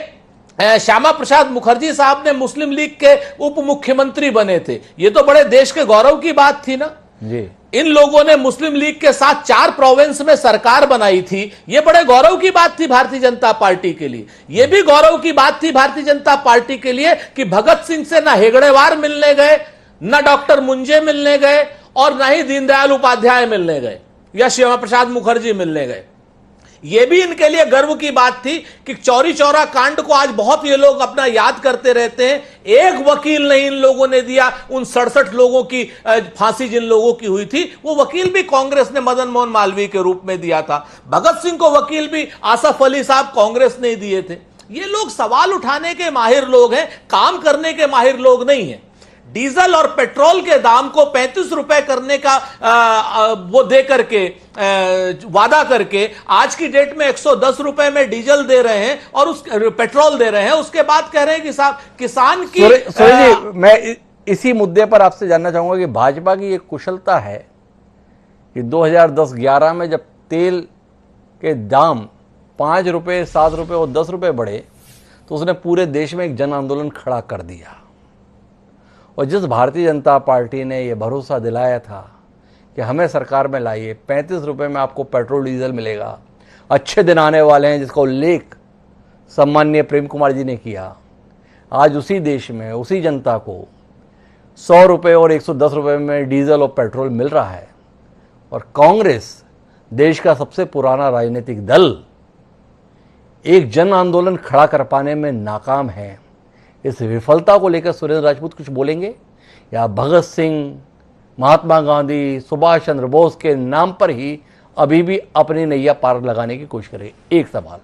श्यामा प्रसाद मुखर्जी साहब ने मुस्लिम लीग के उप मुख्यमंत्री बने थे, ये तो बड़े देश के गौरव की बात थी ना जी। इन लोगों ने मुस्लिम लीग के साथ 4 प्रोविंस में सरकार बनाई थी, ये बड़े गौरव की बात थी भारतीय जनता पार्टी के लिए। ये भी गौरव की बात थी भारतीय जनता पार्टी के लिए कि भगत सिंह से ना हेगड़ेवार मिलने गए, ना डॉक्टर मुंजे मिलने गए और ना ही दीनदयाल उपाध्याय मिलने गए या श्यामा प्रसाद मुखर्जी मिलने गए। यह भी इनके लिए गर्व की बात थी कि चौरी चौरा कांड को आज बहुत ये लोग अपना याद करते रहते हैं, एक वकील नहीं इन लोगों ने दिया, उन 67 लोगों की फांसी जिन लोगों की हुई थी वो वकील भी कांग्रेस ने मदन मोहन मालवीय के रूप में दिया था, भगत सिंह को वकील भी आसफ अली साहब कांग्रेस ने दिए थे। ये लोग सवाल उठाने के माहिर लोग हैं, काम करने के माहिर लोग नहीं हैं। डीजल और पेट्रोल के दाम को 35 रुपए करने का वो दे करके वादा करके आज की डेट में 110 रुपए में डीजल दे रहे हैं और उस पेट्रोल दे रहे हैं, उसके बाद कह रहे हैं कि साहब किसान की जी, मैं इसी मुद्दे पर आपसे जानना चाहूंगा कि भाजपा की एक कुशलता है कि 2010-11 में जब तेल के दाम 5 रुपए, 7 रुपए और 10 रुपए बढ़े तो उसने पूरे देश में एक जन आंदोलन खड़ा कर दिया। और जिस भारतीय जनता पार्टी ने यह भरोसा दिलाया था कि हमें सरकार में लाइए, 35 रुपए में आपको पेट्रोल डीजल मिलेगा, अच्छे दिन आने वाले हैं, जिसका उल्लेख सम्माननीय प्रेम कुमार जी ने किया। आज उसी देश में उसी जनता को 100 रुपये और 110 रुपये में डीजल और पेट्रोल मिल रहा है, और कांग्रेस देश का सबसे पुराना राजनीतिक दल एक जन आंदोलन खड़ा कर पाने में नाकाम है। इस विफलता को लेकर सुरेंद्र राजपूत कुछ बोलेंगे, या भगत सिंह, महात्मा गांधी, सुभाष चंद्र बोस के नाम पर ही अभी भी अपनी नैया पार लगाने की कोशिश करें? एक सवाल।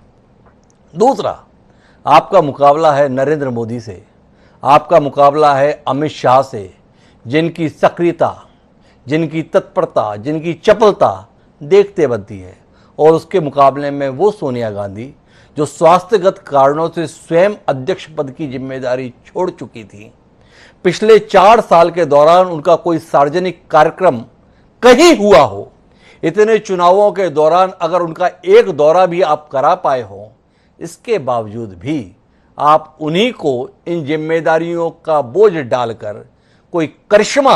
दूसरा, आपका मुकाबला है नरेंद्र मोदी से, आपका मुकाबला है अमित शाह से, जिनकी सक्रियता, जिनकी तत्परता, जिनकी चपलता देखते बनती है, और उसके मुकाबले में वो सोनिया गांधी जो स्वास्थ्यगत कारणों से स्वयं अध्यक्ष पद की जिम्मेदारी छोड़ चुकी थी। पिछले 4 साल के दौरान उनका कोई सार्वजनिक कार्यक्रम कहीं हुआ हो, इतने चुनावों के दौरान अगर उनका एक दौरा भी आप करा पाए हो, इसके बावजूद भी आप उन्हीं को इन जिम्मेदारियों का बोझ डालकर कोई करिश्मा,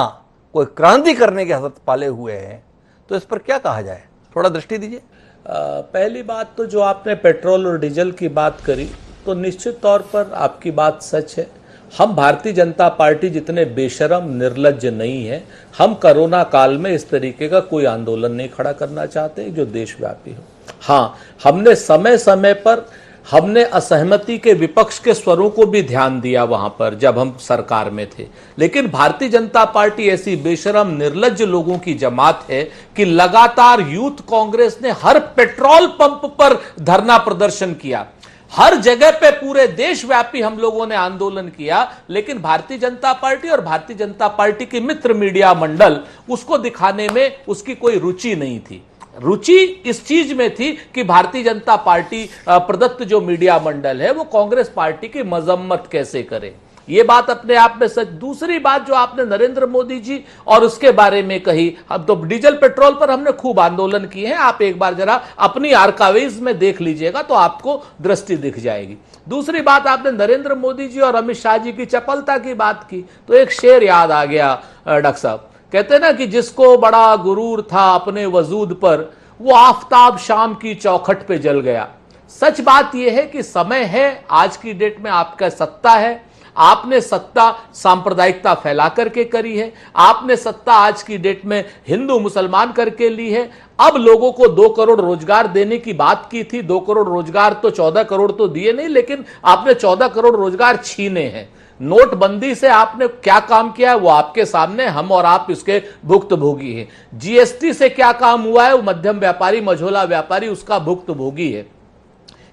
कोई क्रांति करने के हसरत पाले हुए हैं। तो इस पर क्या कहा जाए, थोड़ा दृष्टि दीजिए। पहली बात तो जो आपने पेट्रोल और डीजल की बात करी, तो निश्चित तौर पर आपकी बात सच है। हम भारतीय जनता पार्टी जितने बेशरम निर्लज्ज नहीं है। हम कोरोना काल में इस तरीके का कोई आंदोलन नहीं खड़ा करना चाहते जो देशव्यापी हो। हाँ, हमने समय समय पर हमने असहमति के विपक्ष के स्वरों को भी ध्यान दिया वहां पर जब हम सरकार में थे, लेकिन भारतीय जनता पार्टी ऐसी बेशरम निर्लज्ज लोगों की जमात है कि लगातार यूथ कांग्रेस ने हर पेट्रोल पंप पर धरना प्रदर्शन किया, हर जगह पे पूरे देशव्यापी हम लोगों ने आंदोलन किया, लेकिन भारतीय जनता पार्टी और भारतीय जनता पार्टी की मित्र मीडिया मंडल उसको दिखाने में उसकी कोई रुचि नहीं थी। रुचि इस चीज में थी कि भारतीय जनता पार्टी प्रदत्त जो मीडिया मंडल है वो कांग्रेस पार्टी की मजम्मत कैसे करे, ये बात अपने आप में सच। दूसरी बात जो आपने नरेंद्र मोदी जी और उसके बारे में कही, अब तो डीजल पेट्रोल पर हमने खूब आंदोलन किए हैं, आप एक बार जरा अपनी आर्काइव्स में देख लीजिएगा तो आपको दृष्टि दिख जाएगी। दूसरी बात, आपने नरेंद्र मोदी जी और अमित शाह जी की चपलता की बात की, तो एक शेर याद आ गया डॉक्टर साहब, कहते ना कि जिसको बड़ा गुरूर था अपने वजूद पर, वो आफताब शाम की चौखट पे जल गया। सच बात यह है कि समय है, आज की डेट में आपका सत्ता है, आपने सत्ता सांप्रदायिकता फैला करके करी है, आपने सत्ता आज की डेट में हिंदू मुसलमान करके ली है। अब लोगों को 2 करोड़ रोजगार देने की बात की थी, 2 करोड़ रोजगार तो 14 करोड़ तो दिए नहीं, लेकिन आपने 14 करोड़ रोजगार छीने हैं। नोटबंदी से आपने क्या काम किया है वो आपके सामने, हम और आप इसके भुक्तभोगी हैं। जीएसटी से क्या काम हुआ है, वो मध्यम व्यापारी, मझोला व्यापारी उसका भुक्तभोगी है।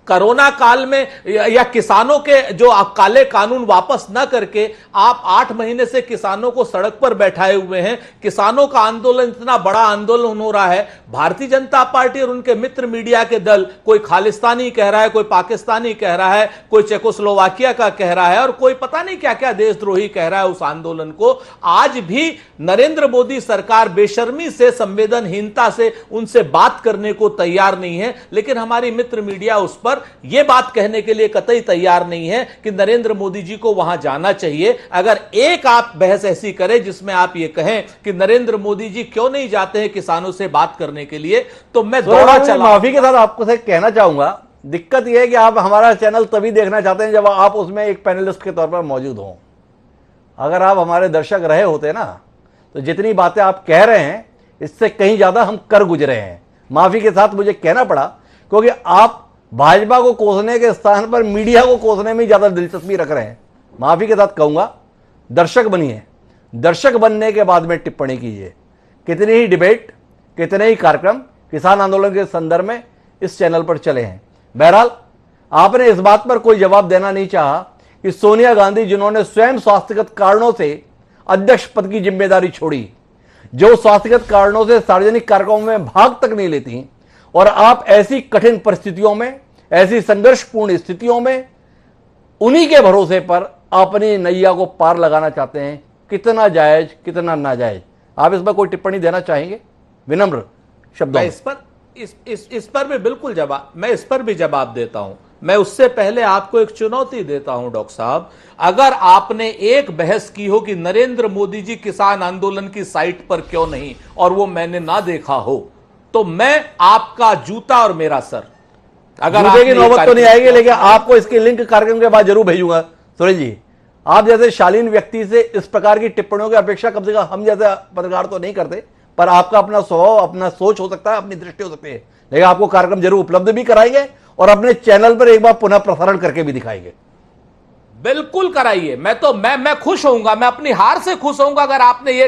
कोरोना काल में या किसानों के जो काले कानून वापस न करके आप 8 महीने से किसानों को सड़क पर बैठाए हुए हैं। किसानों का आंदोलन इतना बड़ा आंदोलन हो रहा है, भारतीय जनता पार्टी और उनके मित्र मीडिया के दल, कोई खालिस्तानी कह रहा है, कोई पाकिस्तानी कह रहा है, कोई चेकोस्लोवाकिया का कह रहा है, और कोई पता नहीं क्या क्या देशद्रोही कह रहा है उस आंदोलन को। आज भी नरेंद्र मोदी सरकार बेशर्मी से, संवेदनहीनता से उनसे बात करने को तैयार नहीं है, लेकिन हमारी मित्र मीडिया उस पर यह बात कहने के लिए कतई तैयार नहीं है कि नरेंद्र मोदी जी को वहां जाना चाहिए। अगर एक आप बहस ऐसी करें जिसमें आप ये कहें कि नरेंद्र मोदी जी क्यों नहीं जाते हैं किसानों से बात करने के लिए, तो मैं दौड़ा चला। माफी के साथ आपको से कहना चाहूंगा, दिक्कत यह है कि आप हमारा चैनल तभी देखना चाहते हैं जब आप उसमें एक पैनलिस्ट के तौर पर मौजूद हों। अगर आप हमारे दर्शक रहे होते ना, तो जितनी बातें आप कह रहे हैं इससे कहीं ज्यादा हम कर गुजरे हैं। माफी के साथ मुझे कहना पड़ा, क्योंकि आप भाजपा को कोसने के स्थान पर मीडिया को कोसने में ज्यादा दिलचस्पी रख रहे हैं। माफी के साथ कहूंगा, दर्शक बनिए, दर्शक बनने के बाद में टिप्पणी कीजिए। कितनी ही डिबेट, कितने ही कार्यक्रम किसान आंदोलन के संदर्भ में इस चैनल पर चले हैं। बहरहाल आपने इस बात पर कोई जवाब देना नहीं चाहा कि सोनिया गांधी, जिन्होंने स्वयं स्वास्थ्यगत कारणों से अध्यक्ष पद की जिम्मेदारी छोड़ी, जो स्वास्थ्यगत कारणों से सार्वजनिक कार्यक्रमों में भाग तक नहीं लेती, और आप ऐसी कठिन परिस्थितियों में, ऐसी संघर्षपूर्ण स्थितियों में उन्हीं के भरोसे पर अपनी नैया को पार लगाना चाहते हैं, कितना जायज कितना नाजायज। आप इस पर कोई टिप्पणी देना चाहेंगे विनम्र शब्दों में? इस पर भी बिल्कुल जवाब, मैं इस पर भी जवाब देता हूं। मैं उससे पहले आपको एक चुनौती देता हूं डॉक्टर साहब, अगर आपने एक बहस की हो कि नरेंद्र मोदी जी किसान आंदोलन की साइट पर क्यों नहीं, और वो मैंने ना देखा हो, तो मैं आपका जूता और मेरा सर अगर जूते की आपने नौबत तो नहीं कार्यक्रम आएगी, लेकिन आपको इसके लिंक कार्यक्रम के बाद जरूर भेजूंगा। सुरेश जी, आप जैसे शालीन व्यक्ति से इस प्रकार की टिप्पणियों की अपेक्षा कम से कम हम जैसे पत्रकार तो नहीं करते, पर आपका अपना स्वभाव, अपना सोच हो सकता है, अपनी दृष्टि हो सकती है, लेकिन आपको कार्यक्रम जरूर उपलब्ध भी कराएंगे और अपने चैनल पर एक बार पुनः प्रसारण करके भी दिखाएंगे। बिल्कुल कराइए। मैं खुश होऊंगा, मैं अपनी हार से खुश होऊंगा अगर आपने ये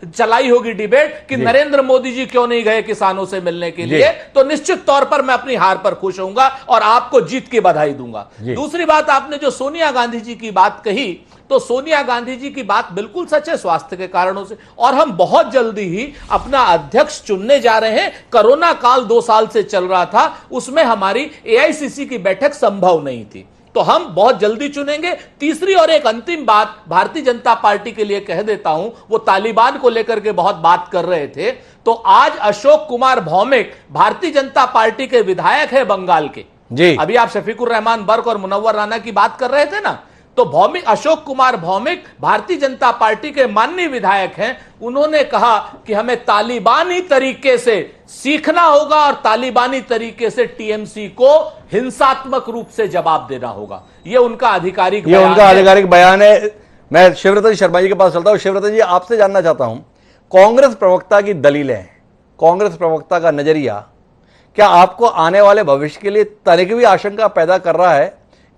चलाई होगी डिबेट कि नरेंद्र मोदी जी क्यों नहीं गए किसानों से मिलने के लिए, तो निश्चित तौर पर मैं अपनी हार पर खुश होऊंगा और आपको जीत की बधाई दूंगा। दूसरी बात, आपने जो सोनिया गांधी जी की बात कही, तो सोनिया गांधी जी की बात बिल्कुल सच है स्वास्थ्य के कारणों से, और हम बहुत जल्दी ही अपना अध्यक्ष चुनने जा रहे हैं। कोरोना काल 2 साल से चल रहा था, उसमें हमारी एआईसीसी की बैठक संभव नहीं थी, तो हम बहुत जल्दी चुनेंगे। तीसरी और एक अंतिम बात भारतीय जनता पार्टी के लिए कह देता हूं, वो तालिबान को लेकर के बहुत बात कर रहे थे, तो आज अशोक कुमार भौमिक भारतीय जनता पार्टी के विधायक है बंगाल के जी। अभी आप शफीकुर रहमान बर्क और मुनव्वर राना की बात कर रहे थे ना, तो भौमिक, अशोक कुमार भौमिक भारतीय जनता पार्टी के माननीय विधायक हैं। उन्होंने कहा कि हमें तालिबानी तरीके से सीखना होगा और तालिबानी तरीके से टीएमसी को हिंसात्मक रूप से जवाब देना होगा। यह उनका आधिकारिक बयान है। मैं शिवरतन शर्मा जी के पास चलता हूं। शिवरतन जी, आपसे जानना चाहता हूं, कांग्रेस प्रवक्ता की दलीलें, कांग्रेस प्रवक्ता का नजरिया क्या आपको आने वाले भविष्य के लिए तनिक भी आशंका पैदा कर रहा है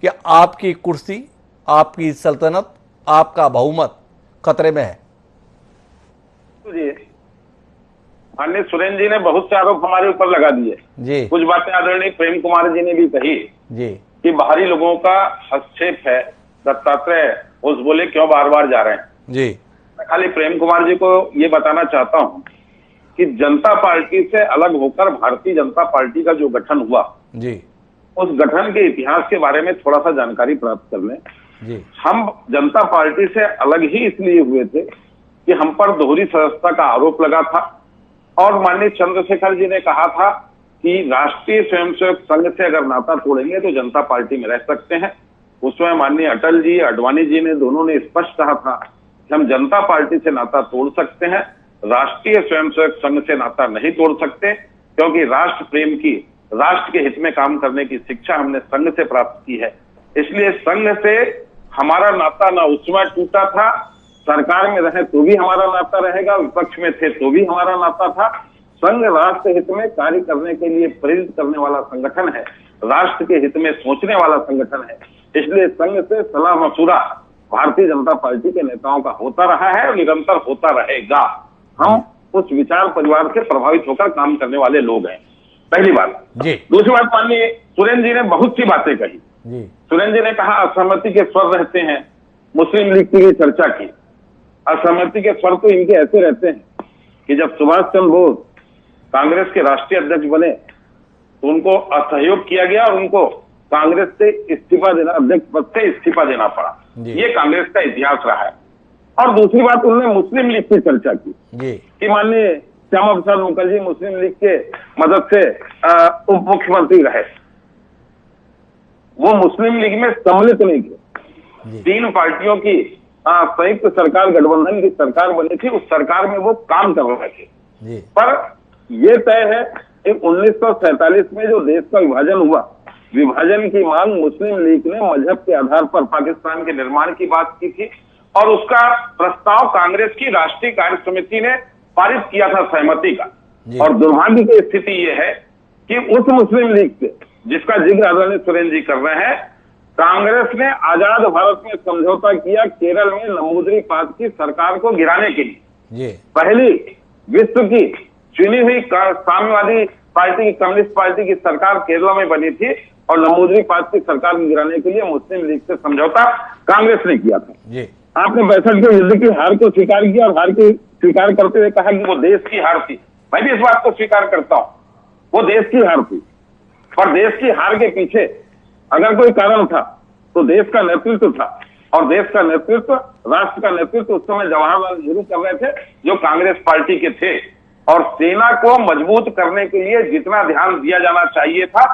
कि आपकी कुर्सी, आपकी सल्तनत, आपका बहुमत खतरे में है? जी, माननीय सुरेंद्र जी ने बहुत से आरोप हमारे ऊपर लगा दिए जी। कुछ बातें आदरणीय प्रेम कुमार जी ने भी कही जी कि बाहरी लोगों का हस्तक्षेप है। दत्तात्रेय उस बोले क्यों बार बार जा रहे हैं जी। मैं खाली प्रेम कुमार जी को ये बताना चाहता हूं कि जनता पार्टी से अलग होकर भारतीय जनता पार्टी का जो गठन हुआ जी, उस गठन के इतिहास के बारे में थोड़ा सा जानकारी प्राप्त कर लें जी। हम जनता पार्टी से अलग ही इसलिए हुए थे कि हम पर दोहरी सदस्यता का आरोप लगा था, और माननीय चंद्रशेखर जी ने कहा था कि राष्ट्रीय स्वयंसेवक संघ से अगर नाता तोड़ेंगे तो जनता पार्टी में रह सकते हैं। उसमें माननीय अटल जी, अडवाणी जी ने दोनों ने स्पष्ट कहा था कि हम जनता पार्टी से नाता तोड़ सकते हैं, राष्ट्रीय स्वयंसेवक संघ से नाता नहीं तोड़ सकते, क्योंकि राष्ट्र प्रेम की, राष्ट्र के हित में काम करने की शिक्षा हमने संघ से प्राप्त की है। इसलिए संघ से हमारा नाता ना उस समय टूटा था, सरकार में रहे तो भी हमारा नाता रहेगा, विपक्ष में थे तो भी हमारा नाता था। संघ राष्ट्र हित में कार्य करने के लिए प्रेरित करने वाला संगठन है, राष्ट्र के हित में सोचने वाला संगठन है। इसलिए संघ से सलाह मशुरा भारतीय जनता पार्टी के नेताओं का होता रहा है और निरंतर होता रहेगा। हम उस विचार परिवार से प्रभावित होकर काम करने वाले लोग हैं, पहली बात जी। दूसरी बात, माननीय सुरेंद्र जी ने बहुत सी बातें कही जी। सुरेंद्र जी ने कहा असहमति के स्वर रहते हैं, मुस्लिम लीग की चर्चा की। असहमति के स्वर तो इनके ऐसे रहते हैं कि जब सुभाष चंद्र बोस कांग्रेस के राष्ट्रीय अध्यक्ष बने तो उनको असहयोग किया गया और उनको कांग्रेस से इस्तीफा देना, अध्यक्ष पद से इस्तीफा देना पड़ा। ये कांग्रेस का इतिहास रहा है। और दूसरी बात, उन्होंने मुस्लिम लीग की चर्चा की कि माननीय श्यामा प्रसाद मुखर्जी मुस्लिम लीग के मदद से उप मुख्यमंत्री रहे, वो मुस्लिम लीग में सम्मिलित नहीं थे। 3 पार्टियों की संयुक्त सरकार, गठबंधन की सरकार बनी थी, उस सरकार में वो काम कर रहे थे। पर यह तय है कि 1947 में जो देश का विभाजन हुआ, विभाजन की मांग मुस्लिम लीग ने मजहब के आधार पर पाकिस्तान के निर्माण की बात की थी, और उसका प्रस्ताव कांग्रेस की राष्ट्रीय कार्य समिति ने पारित किया था सहमति का। और दुर्भाग्य की स्थिति यह है कि उस मुस्लिम लीग से जिसका जिक्र आदरणीय सुरेंद्र जी कर रहे हैं, कांग्रेस ने आजाद भारत में समझौता किया केरल में नंबूदिरीपाद की सरकार को गिराने के लिए। पहली विश्व की चुनी हुई साम्यवादी पार्टी, कम्युनिस्ट पार्टी की सरकार केरल में बनी थी, और नंबूदिरीपाद की सरकार को गिराने के लिए मुस्लिम लीग से समझौता कांग्रेस ने किया था। आपने 62 के युद्ध की हार को स्वीकार किया और हार की स्वीकार करते हुए कहा कि वो देश की हार थी। मैं भी इस बात को स्वीकार करता हूं, वो देश की हार थी। पर देश की हार के पीछे अगर कोई कारण था तो देश का नेतृत्व था, और देश का नेतृत्व, राष्ट्र का नेतृत्व उस समय जवाहरलाल नेहरू कर रहे थे, जो कांग्रेस पार्टी के थे। और सेना को मजबूत करने के लिए जितना ध्यान दिया जाना चाहिए था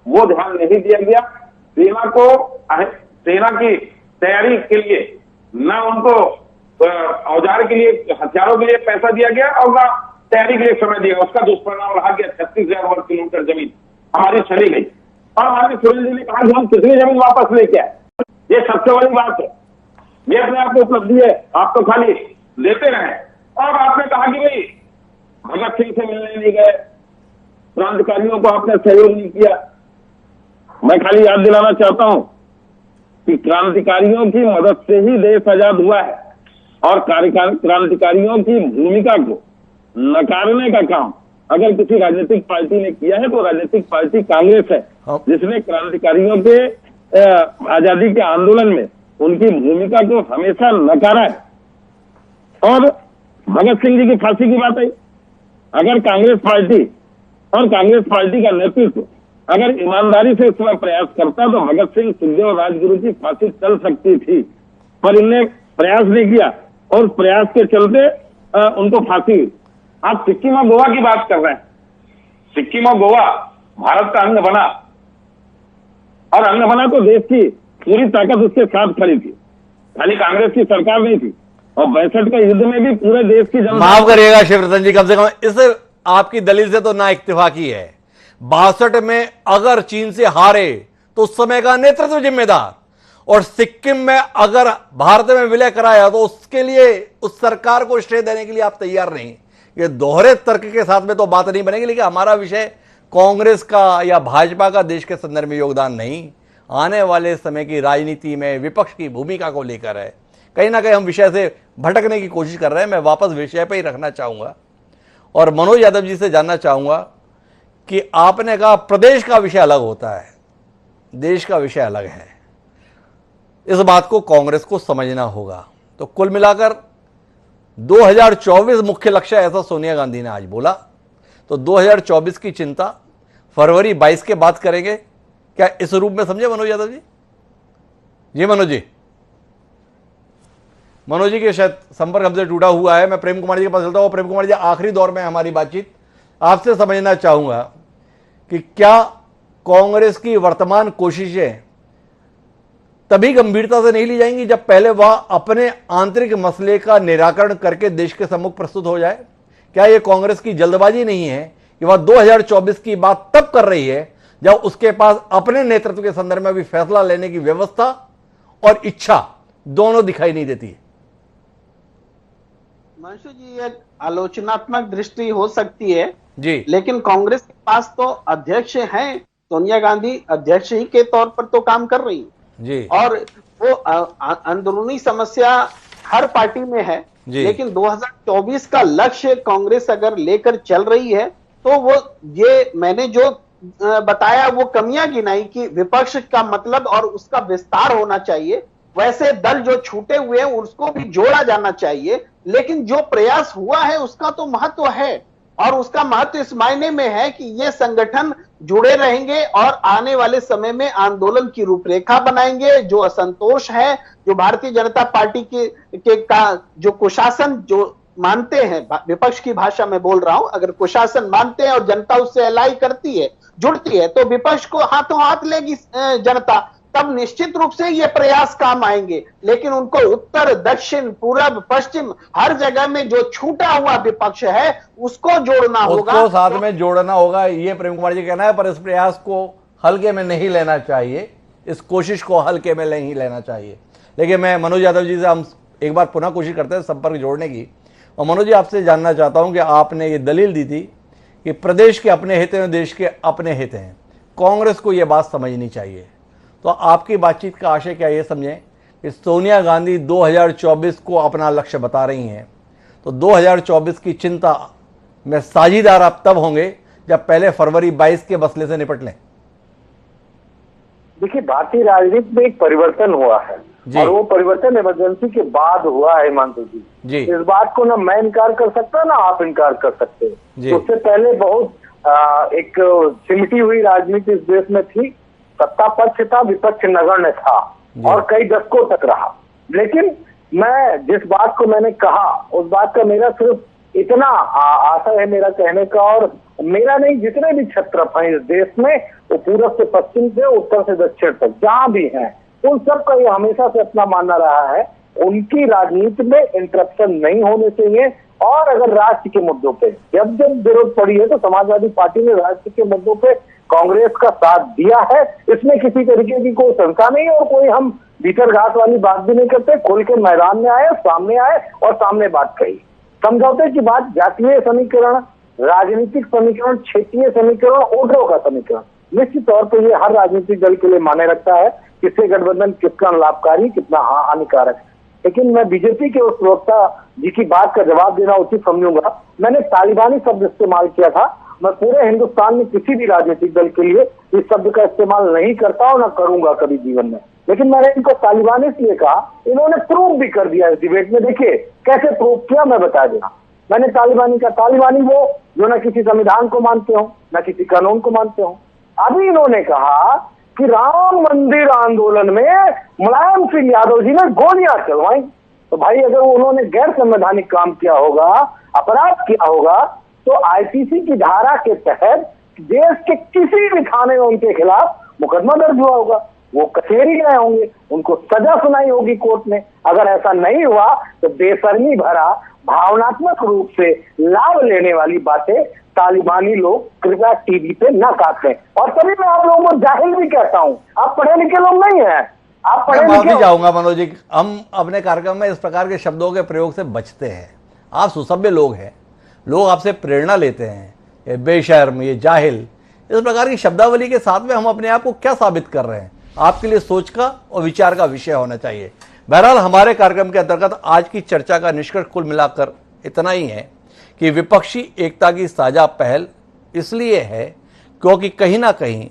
वो ध्यान नहीं दिया गया। सेना की तैयारी के लिए न उनको औजार के लिए, हथियारों के लिए पैसा दिया गया और न तैयारी के लिए समय दिया। उसका दुष्परिणाम रहा कि 36,000 वर्ग किलोमीटर जमीन हमारी चली गई। और आगे सुरेंद्र जी ने कहा कि हम कितनी जमीन वापस लेके आए। ये सबसे बड़ी बात है, ये अपने आप में उपलब्धि है। आप तो खाली लेते रहे। और आपने कहा कि भाई भगत सिंह से मिलने नहीं गए, क्रांतिकारियों को आपने सहयोग नहीं किया। मैं खाली याद दिलाना चाहता हूं कि क्रांतिकारियों की मदद से ही देश आजाद हुआ है और क्रांतिकारियों की भूमिका को नकारने का काम अगर किसी राजनीतिक पार्टी ने किया है तो राजनीतिक पार्टी कांग्रेस है, जिसने क्रांतिकारियों के आजादी के आंदोलन में उनकी भूमिका को हमेशा नकारा है। और भगत सिंह जी की फांसी की बात आई, अगर कांग्रेस पार्टी और कांग्रेस पार्टी का नेतृत्व अगर ईमानदारी से इसमें प्रयास करता तो भगत सिंह, सुखदेव, राजगुरु की फांसी चल सकती थी, पर इनने प्रयास नहीं किया और प्रयास के चलते उनको फांसी हुई। आप सिक्किम और गोवा की बात कर रहे हैं। सिक्किम और गोवा भारत का अंग बना और अंग बना तो देश की पूरी ताकत उसके साथ खड़ी थी, खाली कांग्रेस की सरकार नहीं थी। और 62 के युद्ध में भी पूरे देश की जनता, माफ करिएगा शिवरतन जी, कम से कम इस आपकी दलील से तो ना इत्तेफाकी है। 62 में अगर चीन से हारे तो उस समय का नेतृत्व जिम्मेदार, और सिक्किम में अगर भारत में विलय कराया तो उसके लिए उस सरकार को श्रेय देने के लिए आप तैयार नहीं। ये दोहरे तर्क के साथ में तो बात नहीं बनेगी। लेकिन हमारा विषय कांग्रेस का या भाजपा का देश के संदर्भ में योगदान नहीं, आने वाले समय की राजनीति में विपक्ष की भूमिका को लेकर है। कहीं ना कहीं हम विषय से भटकने की कोशिश कर रहे हैं। मैं वापस विषय पर ही रखना चाहूंगा और मनोज यादव जी से जानना चाहूंगा कि आपने कहा प्रदेश का विषय अलग होता है, देश का विषय अलग है। इस बात को कांग्रेस को समझना होगा। तो कुल मिलाकर 2024 मुख्य लक्ष्य, ऐसा सोनिया गांधी ने आज बोला। तो 2024 की चिंता फरवरी 22 के बाद करेंगे क्या, इस रूप में समझे मनोज यादव जी? जी मनोज जी, मनोज जी के शायद संपर्क हमसे टूटा हुआ है। मैं प्रेम कुमार जी के पास चलता हूं। प्रेम कुमार जी, आखिरी दौर में हमारी बातचीत, आपसे समझना चाहूंगा कि क्या कांग्रेस की वर्तमान कोशिशें तभी गंभीरता से नहीं ली जाएंगी जब पहले वह अपने आंतरिक मसले का निराकरण करके देश के सम्मुख प्रस्तुत हो जाए? क्या यह कांग्रेस की जल्दबाजी नहीं है कि वह 2024 की बात तब कर रही है जब उसके पास अपने नेतृत्व के संदर्भ में भी फैसला लेने की व्यवस्था और इच्छा दोनों दिखाई नहीं देती है? मंशु जी, ये आलोचनात्मक दृष्टि हो सकती है जी, लेकिन कांग्रेस के पास तो अध्यक्ष हैं, सोनिया गांधी अध्यक्ष ही के तौर पर तो काम कर रही जी, और वो अंदरूनी समस्या हर पार्टी में है। लेकिन 2024 का लक्ष्य कांग्रेस अगर लेकर चल रही है तो वो, ये मैंने जो बताया वो कमियां गिनाई कि विपक्ष का मतलब और उसका विस्तार होना चाहिए, वैसे दल जो छूटे हुए हैं उसको भी जोड़ा जाना चाहिए। लेकिन जो प्रयास हुआ है उसका तो महत्व है, और उसका महत्व इस मायने में है कि ये संगठन जुड़े रहेंगे और आने वाले समय में आंदोलन की रूपरेखा बनाएंगे। जो असंतोष है, जो भारतीय जनता पार्टी का जो कुशासन जो मानते हैं, विपक्ष की भाषा में बोल रहा हूं, अगर कुशासन मानते हैं और जनता उससे अलाई करती है, जुड़ती है, तो विपक्ष को हाथों हाथ लेगी जनता, तब निश्चित रूप से ये प्रयास काम आएंगे। लेकिन उनको उत्तर, दक्षिण, पूरब, पश्चिम हर जगह में जो छूटा हुआ विपक्ष है उसको जोड़ना होगा, उसको साथ में जोड़ना होगा, ये प्रेम कुमार जी कहना है। पर इस प्रयास को हल्के में नहीं लेना चाहिए, इस कोशिश को हल्के में नहीं लेना चाहिए। लेकिन मैं मनोज यादव जी से हम एक बार पुनः कोशिश करते हैं संपर्क जोड़ने की। और मनोज जी, आपसे जानना चाहता हूं कि आपने ये दलील दी थी कि प्रदेश के अपने हित हैं, देश के अपने हित हैं, कांग्रेस को यह बात समझनी चाहिए। तो आपकी बातचीत का आशय क्या, ये समझें कि सोनिया गांधी 2024 को अपना लक्ष्य बता रही हैं, तो 2024 की चिंता में साझीदार आप तब होंगे जब पहले फरवरी 22 के मसले से निपट लें? देखिए, भारतीय राजनीति में एक परिवर्तन हुआ है और वो परिवर्तन इमरजेंसी के बाद हुआ है हिमांशु जी। इस बात को ना मैं इनकार कर सकता ना आप इनकार कर सकते। तो उससे पहले बहुत एक सिमटी हुई राजनीति इस देश में थी, सत्ता पक्ष था, विपक्ष नगण्य था और कई दशकों तक रहा। लेकिन मैं जिस बात को मैंने कहा उस बात का मेरा सिर्फ इतना आशय है मेरा कहने का, और मेरा नहीं, जितने भी क्षेत्रफल हैं इस देश में, वो पूरब से पश्चिम से उत्तर से दक्षिण तक जहां भी हैं, उन सब का ये हमेशा से अपना मानना रहा है, उनकी राजनीति में इंटरप्शन नहीं होने चाहिए। और अगर राष्ट्र के मुद्दों पे जब जब जरूरत पड़ी है तो समाजवादी पार्टी ने राष्ट्र के मुद्दों पे कांग्रेस का साथ दिया है, इसमें किसी तरीके की कोई शंका नहीं और कोई हम भीतर घात वाली बात भी नहीं करते। खुल के मैदान में आए और सामने बात कही। समझौते की बात जातीय समीकरण, राजनीतिक समीकरण, क्षेत्रीय समीकरण, वोटरों का समीकरण, निश्चित तौर पर ये हर राजनीतिक दल के लिए माने रखता है किससे गठबंधन कितना लाभकारी कितना हानिकारक है। लेकिन मैं बीजेपी के उस प्रवक्ता जी की बात का जवाब देना उचित समझूंगा। मैंने तालिबानी शब्द इस्तेमाल किया था। मैं पूरे हिंदुस्तान में किसी भी राजनीतिक दल के लिए इस शब्द का इस्तेमाल नहीं करता और ना करूंगा कभी जीवन में। लेकिन मैंने इनको तालिबानी इसलिए कहा, इन्होंने प्रूव भी कर दिया इस डिबेट में। देखिए कैसे प्रूव किया, मैं बता देना। मैंने तालिबानी का, तालिबानी वो जो ना किसी संविधान को मानते हो ना किसी कानून को मानते हो। अभी इन्होंने कहा कि राम मंदिर आंदोलन में मुलायम सिंह यादव जी ने गोलियां चलवाई। तो भाई अगर उन्होंने गैर संवैधानिक काम किया होगा, अपराध किया होगा, तो आईपीसी की धारा के तहत देश के किसी भी थाने में उनके खिलाफ मुकदमा दर्ज हुआ होगा, वो कचहरी गए होंगे, उनको सजा सुनाई होगी कोर्ट में। अगर ऐसा नहीं हुआ तो बेशर्मी भरा भावनात्मक रूप से लाभ लेने वाली बातें तालिबानी लोग कृपया टीवी पे न काटें। और तभी मैं आप लोगों को जाहिल भी कहता हूं, आप पढ़े लिखे लोग नहीं हैं, आप पढ़े लिखे। जाऊंगा मनोज जी, हम अपने कार्यक्रम में इस प्रकार के शब्दों के प्रयोग से बचते हैं। आप सुसभ्य लोग हैं, लोग आपसे प्रेरणा लेते हैं। ये बेशर्म, ये जाहिल, इस प्रकार की शब्दावली के साथ में हम अपने आप को क्या साबित कर रहे हैं? आपके लिए सोच का और विचार का विषय होना चाहिए। बहरहाल हमारे कार्यक्रम के अंतर्गत आज की चर्चा का निष्कर्ष कुल मिलाकर इतना ही है कि विपक्षी एकता की साझा पहल इसलिए है क्योंकि कहीं ना कहीं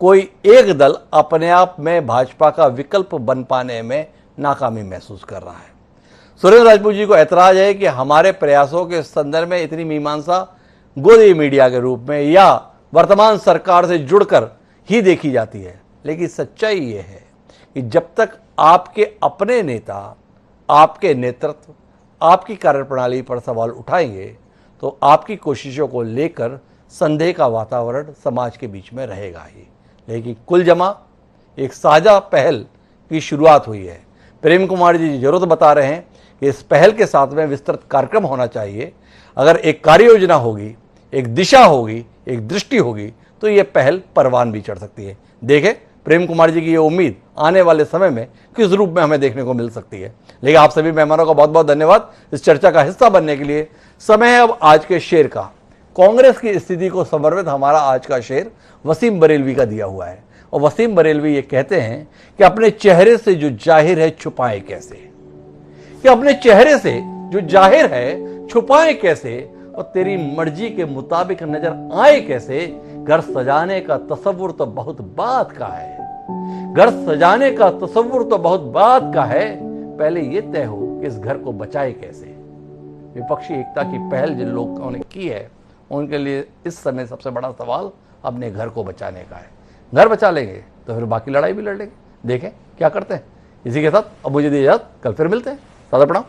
कोई एक दल अपने आप में भाजपा का विकल्प बन पाने में नाकामी महसूस कर रहा है। सुरेंद्र राजपूत जी को ऐतराज है कि हमारे प्रयासों के संदर्भ में इतनी मीमांसा गोदी मीडिया के रूप में या वर्तमान सरकार से जुड़कर ही देखी जाती है। लेकिन सच्चाई ये है कि जब तक आपके अपने नेता आपके नेतृत्व, आपकी कार्यप्रणाली पर सवाल उठाएंगे तो आपकी कोशिशों को लेकर संदेह का वातावरण समाज के बीच में रहेगा ही। लेकिन कुल जमा एक साझा पहल की शुरुआत हुई है। प्रेम कुमार जी जरूरत बता रहे हैं कि इस पहल के साथ में विस्तृत कार्यक्रम होना चाहिए। अगर एक कार्य योजना होगी, एक दिशा होगी, एक दृष्टि होगी तो ये पहल परवान भी चढ़ सकती है। देखें प्रेम कुमार जी की ये उम्मीद आने वाले समय में किस रूप में हमें देखने को मिल सकती है। लेकिन आप सभी मेहमानों का बहुत बहुत धन्यवाद इस चर्चा का हिस्सा बनने के लिए। समय है अब आज के शेर का। कांग्रेस की स्थिति को समर्पित हमारा आज का शेर वसीम बरेलवी का दिया हुआ है और वसीम बरेलवी ये कहते हैं कि अपने चेहरे से जो जाहिर है छुपाए कैसे, कि अपने चेहरे से जो जाहिर है छुपाए कैसे और तेरी मर्जी के मुताबिक नजर आए कैसे। घर सजाने का तसव्वुर तो बहुत बात का है, घर सजाने का तसव्वुर तो बहुत बात का है, पहले ये तय हो कि इस घर को बचाए कैसे। विपक्षी एकता की पहल जिन लोगों ने की है उनके लिए इस समय सबसे बड़ा सवाल अपने घर को बचाने का है। घर बचा लेंगे तो फिर बाकी लड़ाई भी लड़ लेंगे। देखें क्या करते हैं। इसी के साथ अब मुझे दी इजाजत, कल फिर मिलते हैं। सादर प्रणाम।